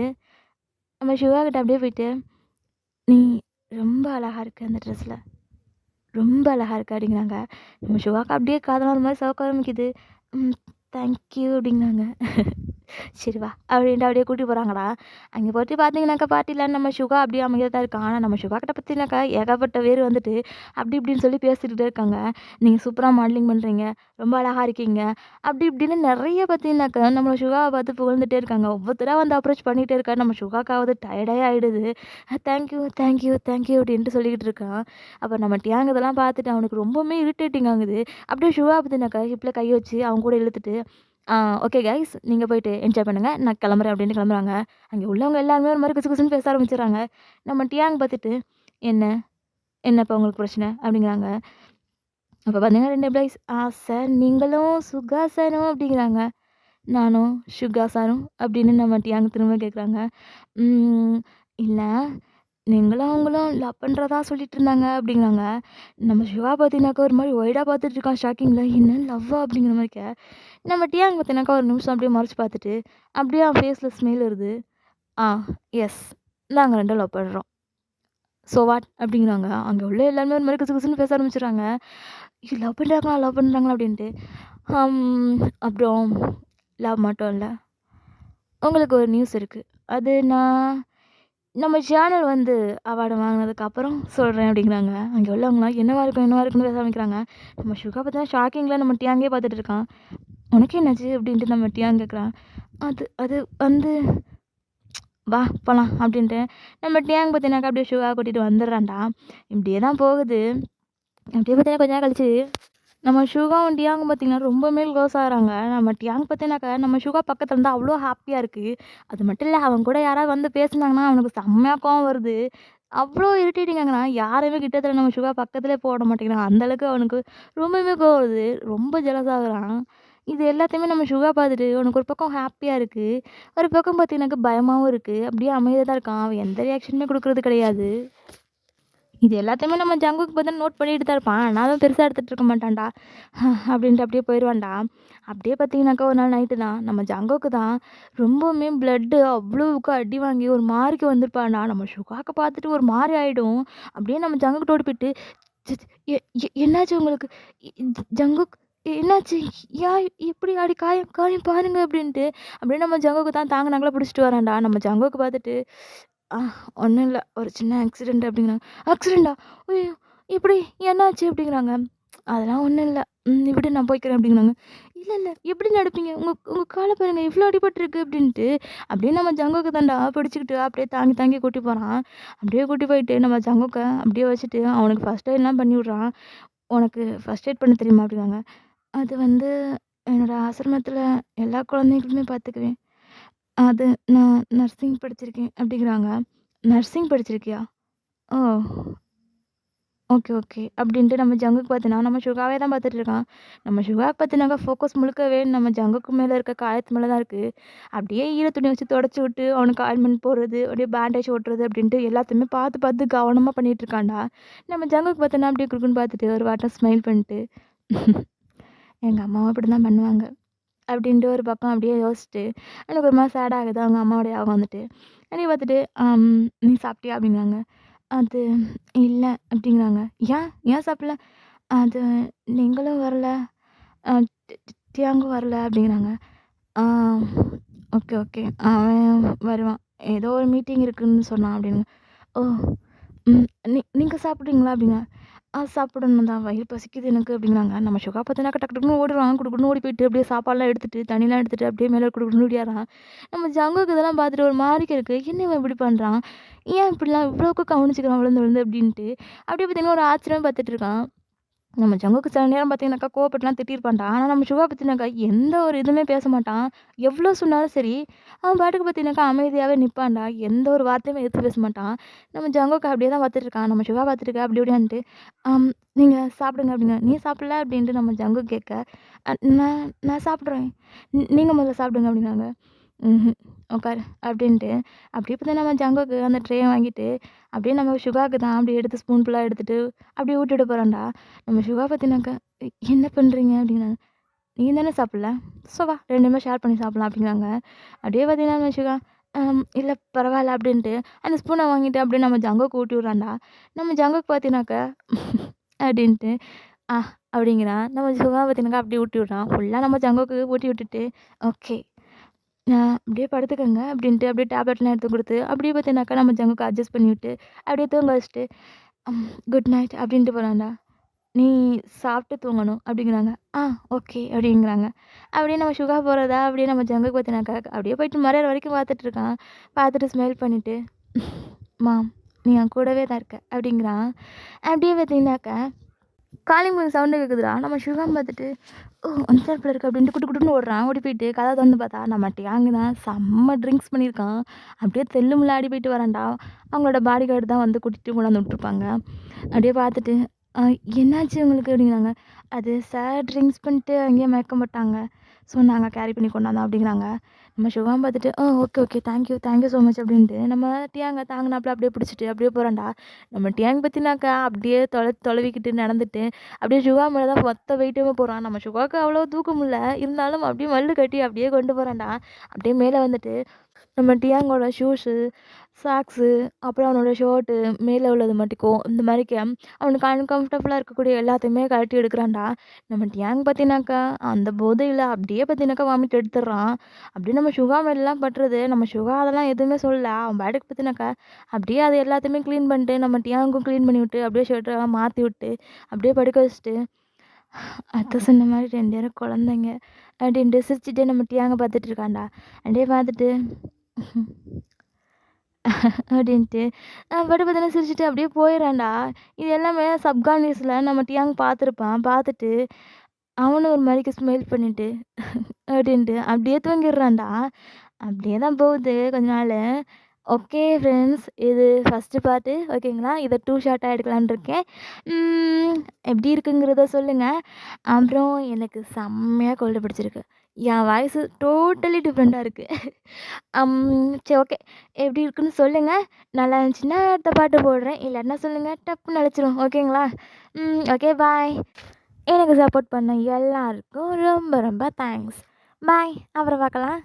நம்ம சிவா கிட்ட அப்படியே போயிட்டு, நீ ரொம்ப அழகாக இருக்கு அந்த ட்ரெஸ்ஸில், ரொம்ப அழகாக இருக்கு அப்படிங்கிறாங்க. நம்ம சிவாக்கு அப்படியே காதலாம் ஒரு மாதிரி சவக்க ஆரம்பிக்குது. தேங்க்யூ அப்படிங்கிறாங்க. சரி வா அப்படின்ட்டு அப்படியே கூட்டி போகிறாங்கடா. அங்கே போட்டு பார்த்தீங்கன்னாக்கா பார்ட்டியில் நம்ம சுகா அப்படியே அமைதியாக தான் இருக்கான். ஆனால் நம்ம சுகா கிட்ட பார்த்தீங்கன்னாக்கா ஏகப்பட்ட பேர் வந்துட்டு அப்படி இப்படின்னு சொல்லி பேசிக்கிட்டே இருக்காங்க. நீங்கள் சூப்பராக மாடலிங் பண்ணுறீங்க, ரொம்ப அழகாக இருக்கீங்க, அப்படி இப்படின்னு நிறைய பார்த்தீங்கன்னாக்கா நம்ம சுகாவை பார்த்து புகழ்ந்துட்டே இருக்காங்க. ஒவ்வொருத்தராக வந்து அப்ரோச் பண்ணிகிட்டே இருக்காரு. நம்ம சுகாக்காவது டயர்டே ஆகிடுது. தேங்க்யூ அப்படின்ட்டு சொல்லிக்கிட்டு இருக்கான். அப்போ நம்ம டியாங் இதெல்லாம் பார்த்துட்டு அவனுக்கு ரொம்பவுமே இரிட்டேட்டிங் ஆகுது. அப்படியே சுகா பார்த்தீங்கன்னாக்கா ஹிப்பில் கை வச்சு அவங்க கூட இழுத்துட்டு, ஓகே கைஸ், நீங்கள் போயிட்டு என்ஜாய் பண்ணுங்கள், நான் கிளம்புறேன் அப்படின்ட்டு கிளம்புறாங்க. அங்கே உள்ளவங்க எல்லாருமே ஒரு மாதிரி குசு குசுன்னு பேச ஆரம்பிச்சிடுறாங்க. நம்ம டியாங் பார்த்துட்டு, என்னப்பா உங்களுக்கு பிரச்சனை அப்படிங்கிறாங்க. அப்போ பார்த்தீங்கன்னா 2 எம்ப்ளாயிஸ், சார் நீங்களும் சுகா சாரும் அப்படிங்கிறாங்க. நானும் சுகா சாரும் அப்படின்னு நம்ம டியாங் திரும்ப கேட்குறாங்க. இல்லை, நீங்களும் அவங்களும் லவ் பண்ணுறதா சொல்லிட்டு இருந்தாங்க அப்படிங்கிறாங்க. நம்ம சிவா பார்த்தீங்கன்னாக்கா ஒரு மாதிரி ஒய்டாக பார்த்துட்டு இருக்கான் ஷாக்கிங்கில். என்ன லவ்வா அப்படிங்கிற மாதிரி நம்ம டியாங் பார்த்தீங்கன்னாக்கா ஒரு நிமிஷம் அப்படியே மறைச்சு பார்த்துட்டு அப்படியே அவன் ஃபேஸில் ஸ்மெல் வருது. எஸ், நாங்கள் 2 லவ் பண்ணுறோம். ஸோ வாட் அப்படிங்கிறாங்க. அங்கே உள்ள எல்லாருமே ஒரு மாதிரி குசு குசுன்னு பேச ஆரம்பிச்சிடுறாங்க. லவ் பண்ணுறாங்களா அப்படின்ட்டு. அப்புறம் லவ் மட்டும் இல்லை, உங்களுக்கு ஒரு நியூஸ் இருக்குது. அது நம்ம சேனல் வந்து அவார்டு வாங்கினதுக்கப்புறம் சொல்கிறேன் அப்படிங்கிறாங்க. அங்கே உள்ளவங்களாம் என்னவா இருக்குன்னு பேச ஆரம்பிக்கிறாங்க. நம்ம சுகா பார்த்தா ஷாக்கிங்கில் நம்ம டியாங்கே பார்த்துட்டு இருக்கான். உனக்கு என்னாச்சு அப்படின்ட்டு நம்ம டியாங் கேட்குறான். அது அது வந்து வா போகலாம் அப்படின்ட்டு நம்ம டியாங் பார்த்தீங்கன்னாக்கா அப்படியே சுகா கூட்டிகிட்டு வந்துடுறான்டா. இப்படியே தான் போகுது. அப்படியே பார்த்தீங்கன்னா கொஞ்ச நேரம் கழிச்சு நம்ம சுகாவும் டியாங்கும் பார்த்தீங்கன்னா ரொம்பவுமே க்ளோஸ் ஆகிறாங்க. நம்ம டியாங் பார்த்தீங்கன்னாக்கா நம்ம சுகா பக்கத்தில் இருந்தால் அவ்வளோ ஹாப்பியாக இருக்குது. அது மட்டும் இல்லை, அவங்க கூட யாராவது வந்து பேசுனாங்கன்னா அவனுக்கு செம்மையாக கோவம் வருது. அவ்வளோ இரிட்டேட்டிங்காங்கண்ணா, யாரையுமே கிட்டத்தட்ட நம்ம சுகா பக்கத்துலேயே போட மாட்டேங்கிறான். அந்தளவுக்கு அவனுக்கு ரொம்பவுமே கோவம் வருது. ரொம்ப ஜெலஸ் ஆகுறான். இது எல்லாத்தையுமே நம்ம சுகா பார்த்துட்டு அவனுக்கு ஒரு பக்கம் ஹாப்பியாக இருக்குது, ஒரு பக்கம் பார்த்தீங்கன்னாக்கா பயமாகவும் இருக்குது. அப்படியே அமைதியாக தான் இருக்கான். அவன் எந்த ரியாக்ஷனுமே கொடுக்குறது கிடையாது. இது எல்லாத்தையுமே நம்ம ஜங்குக்கு பார்த்தா நோட் பண்ணிட்டு தான் இருப்பான். நான் பெருசாக எடுத்துகிட்டு இருக்க மாட்டான்டா அப்படின்ட்டு அப்படியே போயிடுவான்டா. அப்படியே பார்த்தீங்கன்னாக்கா ஒரு நாள் நைட்டு தான் நம்ம ஜங்குக்கு தான் ரொம்பவுமே பிளட்டு அவ்வளோவுக்கு அடி வாங்கி ஒரு மாதிரிக்கு வந்திருப்பான்டா. நம்ம சுகாக்க பார்த்துட்டு ஒரு மாதிரி ஆகிடும். அப்படியே நம்ம ஜங்குக்கு ஓடி போயிட்டு என்னாச்சு உங்களுக்கு ஜங்குக், என்னாச்சு, ஏன் இப்படி ஆடி காயம் காயம் பாருங்க அப்படின்ட்டு அப்படியே நம்ம ஜங்குக்கு தான் தாங்கினாங்களா பிடிச்சிட்டு வரான்டா. நம்ம ஜங்குக்கு பார்த்துட்டு ஒன்றும் இல்லை, ஒரு சின்ன ஆக்சிடெண்ட் அப்படிங்கிறாங்க. ஆக்சிடெண்ட்டா? ஐயோ, எப்படி, என்னாச்சு அப்படிங்கிறாங்க. அதெல்லாம் ஒன்றும் இல்லை, இப்படி நான் போய்க்கிறேன் அப்படிங்கிறாங்க. இல்லை இல்லை, எப்படி நடப்பீங்க, உங்கள் காலை பாருங்கள் இவ்வளோ அடிபட்டுருக்கு அப்படின்ட்டு அப்படியே நம்ம ஜங்குக்கு தாண்டா பிடிச்சிக்கிட்டு அப்படியே தாங்கி தாங்கி கூட்டி போகிறான். அப்படியே கூட்டி போயிட்டு நம்ம ஜங்குக்கை அப்படியே வச்சுட்டு அவனுக்கு ஃபஸ்ட் எய்ட்லாம் பண்ணி விட்றான். உனக்கு ஃபஸ்ட் எய்ட் பண்ண தெரியுமா அப்படிங்கிறாங்க. அது வந்து என்னோடய ஆசிரமத்தில் எல்லா குழந்தைங்களுமே பார்த்துக்குவேன். அது நான் நர்சிங் படிச்சிருக்கேன் அப்படிங்கிறாங்க. நர்சிங் படிச்சிருக்கியா? ஓ! Okay, okay. அப்படின்ட்டு நம்ம ஜங்குக்கு பார்த்தீங்கன்னா, நம்ம சுகாவே தான் பார்த்துட்டு இருக்கான். நம்ம சுகாவுக்கு பார்த்தீங்கன்னாக்கா ஃபோக்கஸ் முழுக்கவே நம்ம ஜங்குக்கு மேலே இருக்க காயத்து மேலே தான் இருக்குது. அப்படியே ஈர துணி வச்சு தொடச்சி விட்டு அவனுக்கு ஆயில்மெண்ட் போடுறது, அப்படியே பேண்டேஜ் ஓட்டுறது அப்படின்ட்டு எல்லாத்தையுமே பார்த்து பார்த்து கவனமாக பண்ணிகிட்டு இருக்கான்டா. நம்ம ஜங்குக்கு பார்த்தோன்னா அப்படியே குறுக்குன்னு பார்த்துட்டு ஒரு வாட்டம் ஸ்மைல் பண்ணிட்டு எங்கள் அம்மாவும் இப்படி தான் பண்ணுவாங்க அப்படின்ட்டு ஒரு பக்கம் அப்படியே யோசிச்சுட்டு எனக்கு ஒரு மாதிரி சேட் ஆகுது. அவங்க அம்மாவோடைய அவங்க வந்துட்டு என்னைய பார்த்துட்டு நீ சாப்பிட்டியா அப்படிங்கிறாங்க. அது இல்லை அப்படிங்கிறாங்க. ஏன் ஏன் சாப்பிடல? அது நீங்களும் வரல, தியாங்கும் வரல அப்படிங்கிறாங்க. ஓகே ஓகே, அவன் வருவான், ஏதோ ஒரு மீட்டிங் இருக்குன்னு சொன்னான் அப்படின்னு. ஓ, நீங்கள் சாப்பிட்றீங்களா அப்படிங்க. சாப்பிடணும் தான், வயிறு பசிக்குது எனக்கு அப்படிங்கிறாங்க. நம்ம சுகா பார்த்தினாக்கா டக்கு டக்குன்னு ஓடுறான். குடுக்குன்னு ஓடி போயிட்டு அப்படியே சாப்பாடுலாம் எடுத்துட்டு தண்ணிலாம் எடுத்துட்டு அப்படியே மேலே குடுக்குன்னு ஓடியாரான். நம்ம ஜங்குக்கு இதெல்லாம் பார்த்துட்டு ஒரு மாதிரிக்கு இருக்குது. என்ன இவன் இப்படி பண்ணுறான், ஏன் இப்படிலாம் இவ்வளோக்கு கவனிச்சுக்கிறான் விழுந்து விழுந்து அப்படின்ட்டு அப்படியே பார்த்தீங்கன்னா ஒரு ஆச்சரியமாக பார்த்துட்டு இருக்கான். நம்ம ஜங்குக்கு சில நேரம் பார்த்தீங்கன்னாக்கா கோவப்பட்டுலாம் திட்டிருப்பான்டா. ஆனால் நம்ம சுகா பார்த்தீங்கன்னாக்கா எந்த ஒரு இதுவுமே பேச மாட்டான். எவ்வளோ சொன்னாலும் சரி அவன் பாட்டுக்கு பார்த்தீங்கன்னாக்கா அமைதியாகவே நிற்பான்டா. எந்த ஒரு வார்த்தையுமே எடுத்து பேச மாட்டான். நம்ம ஜங்குக்கு அப்படியே தான் பார்த்துட்டு இருக்கான். நம்ம சுகா பார்த்துட்டு அப்படி இப்படின்ட்டு நீங்கள் சாப்பிடுங்க அப்படிங்க. நீ சாப்பிடல அப்படின்ட்டு நம்ம ஜங்கு கேட்க, நான் நான் சாப்பிட்றேன், நீங்கள் முதல்ல சாப்பிடுங்க அப்படின்னாங்க. உட்காரு அப்படின்ட்டு அப்படியே பார்த்தா நம்ம ஜங்குக்கு அந்த ட்ரேயை வாங்கிட்டு அப்படியே நம்ம சுகாவுக்கு தான் அப்படியே எடுத்து ஸ்பூன் ஃபுல்லாக எடுத்துகிட்டு அப்படியே ஊட்டிவிட போகிறான்டா. நம்ம சுகா பார்த்தினாக்கா என்ன பண்ணுறீங்க அப்படின்னாங்க. நீ தானே சாப்பிடல, ஸோ வா 2 பேருமே ஷேர் பண்ணி சாப்பிட்லாம் அப்படிங்கிறாங்க. அப்படியே பார்த்தீங்கன்னா நம்ம சுகா இல்லை பரவாயில்ல அப்படின்ட்டு அந்த ஸ்பூனை வாங்கிட்டு அப்படியே நம்ம ஜங்குக்கு ஊட்டி விட்றான்டா. நம்ம ஜங்குக்கு பார்த்தினாக்கா அப்படின்ட்டு அப்படிங்கிறான். நம்ம சுகா பார்த்தினாக்கா அப்படியே ஊட்டி விட்றான். ஃபுல்லாக நம்ம ஜங்குக்கு ஊட்டி விட்டுட்டு ஓகே அப்படியே படுத்துக்கங்க அப்படின்ட்டு அப்படியே டேப்லெட்லாம் எடுத்து கொடுத்து அப்படியே பார்த்தீங்கன்னாக்கா நம்ம ஜங்குக்கு அட்ஜஸ்ட் பண்ணி விட்டு அப்படியே தூங்க வச்சுட்டு குட் நைட் அப்படின்ட்டு போகிறான்டா. நீ சாப்பிட்டு தூங்கணும் அப்படிங்கிறாங்க. ஓகே அப்படிங்கிறாங்க. அப்படியே நம்ம சுகா போகிறதா அப்படியே நம்ம ஜங்குக்கு பார்த்தீங்கன்னாக்கா அப்படியே போயிட்டு மறையிற வரைக்கும் பார்த்துட்டு இருக்கான். பார்த்துட்டு ஸ்மைல் பண்ணிவிட்டு மாம் நீ என் கூடவே தான் இருக்க அப்படிங்கிறான். அப்படியே பார்த்தீங்கன்னாக்கா காலிங் பெல் சவுண்டு கேட்குதுடா. நம்ம சுகாம் பார்த்துட்டு அந்த தரப்பில் இருக்குது அப்படின்ட்டு குட்டு குட்டுன்னு ஓடுறான். ஓடி போயிட்டு கதை திறந்து பார்த்தா நம்ம டியாங்கு தான் செம்ம ட்ரிங்க்ஸ் பண்ணியிருக்கான். அப்படியே தெல்லுமுள்ள ஆடி போயிட்டு வரான்டா. அவங்களோட பாடி கார்டு தான் வந்து கூட்டிகிட்டு கொண்டாந்து விட்ருப்பாங்க. அப்படியே பார்த்துட்டு என்னாச்சு உங்களுக்கு அப்படிங்கிறாங்க. அது சார் ட்ரிங்க்ஸ் பண்ணிட்டு அங்கேயே மயக்க மாட்டாங்க, ஸோ நாங்கள் கேரி பண்ணி கொண்டாந்தோம் அப்படிங்கிறாங்க. நம்ம சுகாம் பார்த்துட்டு okay okay thank you so much அப்படின்ட்டு நம்ம டியாங்க தாங்கினாப்புல அப்படியே பிடிச்சிட்டு அப்படியே போகிறான்டா. நம்ம டியாங் பற்றினாக்கா அப்படியே தொலைவிக்கிட்டு நடந்துட்டு அப்படியே சுகா மேலே தான் மொத்த வெயிட்டுமே போகிறான். நம்ம சுகாவுக்கு அவ்வளோ தூக்கம் இல்லை, இருந்தாலும் அப்படியே மல்லு கட்டி அப்படியே கொண்டு போகிறான்டா. அப்படியே மேலே வந்துட்டு நம்ம டியாங்கோட ஷூஸு, சாக்ஸு, அப்புறம் அவனோட ஷர்ட்டு மேலே உள்ளது மாட்டிக்கும். இந்த மாதிரிக்க அவனுக்கு அன்கம்ஃபர்டபுளாக இருக்கக்கூடிய எல்லாத்தையுமே கழட்டி எடுக்கிறான்டா. நம்ம டியாங் பார்த்தீங்கன்னாக்கா, அந்த போதையில அப்படியே பார்த்தீங்கன்னாக்கா வாமிட் எடுத்துடுறான். அப்படியே நம்ம சுகா மேலலாம் பட்டுருது. நம்ம சுகா அதெல்லாம் எதுவுமே சொல்லல. அவன் பாட்டுக்கு பார்த்தீங்கன்னாக்கா, அப்படியே அது எல்லாத்தையுமே க்ளீன் பண்ணிட்டு, நம்ம டியாங்கும் க்ளீன் பண்ணி விட்டு, அப்படியே ஷர்ட்டெல்லாம் மாற்றி விட்டு, அப்படியே படுக்க வச்சுட்டு, அத்தை சொன்ன மாதிரி 2 பேரும் குழந்தைங்க அப்படின்ட்டு சிரிச்சுட்டே நம்ம டியாங்க பார்த்துட்டு இருக்கான்டா. அப்படியே பார்த்துட்டு அப்படின்ட்டு பாட்டு பார்த்தீங்கன்னா சிரிச்சுட்டு அப்படியே போயிடறான்டா. இது எல்லாமே சப்கான்ஷியஸில் நம்ம டியாங் பார்த்துருப்பான். பார்த்துட்டு அவனும் ஒரு மாதிரிக்கு ஸ்மைல் பண்ணிட்டு அப்படின்ட்டு அப்படியே தூங்கிடுறான்டா. அப்படியே தான் போகுது கொஞ்ச நாள். ஓகே ஃப்ரெண்ட்ஸ், இது ஃபஸ்ட்டு பார்ட்டு ஓகேங்களா. இதை 2 ஷார்ட்டாக எடுக்கலான்னு இருக்கேன். எப்படி இருக்குங்கிறத சொல்லுங்கள். அப்புறம் எனக்கு செம்மையாக கோல்டு பிடிச்சிருக்கு. என் வாய்ஸு டோட்டலி டிஃப்ரெண்ட்டாக இருக்குது. சரி ஓகே, எப்படி இருக்குன்னு சொல்லுங்கள். நல்லா இருந்துச்சுன்னா அடுத்த பாட்டு போடுறேன். இல்லைன்னா சொல்லுங்கள், டப்புன்னு அழைச்சிரும் ஓகேங்களா. Okay bye. எனக்கு சப்போர்ட் பண்ண எல்லாருக்கும் ரொம்ப ரொம்ப தேங்க்ஸ். பாய், அப்புறம் பார்க்கலாம்.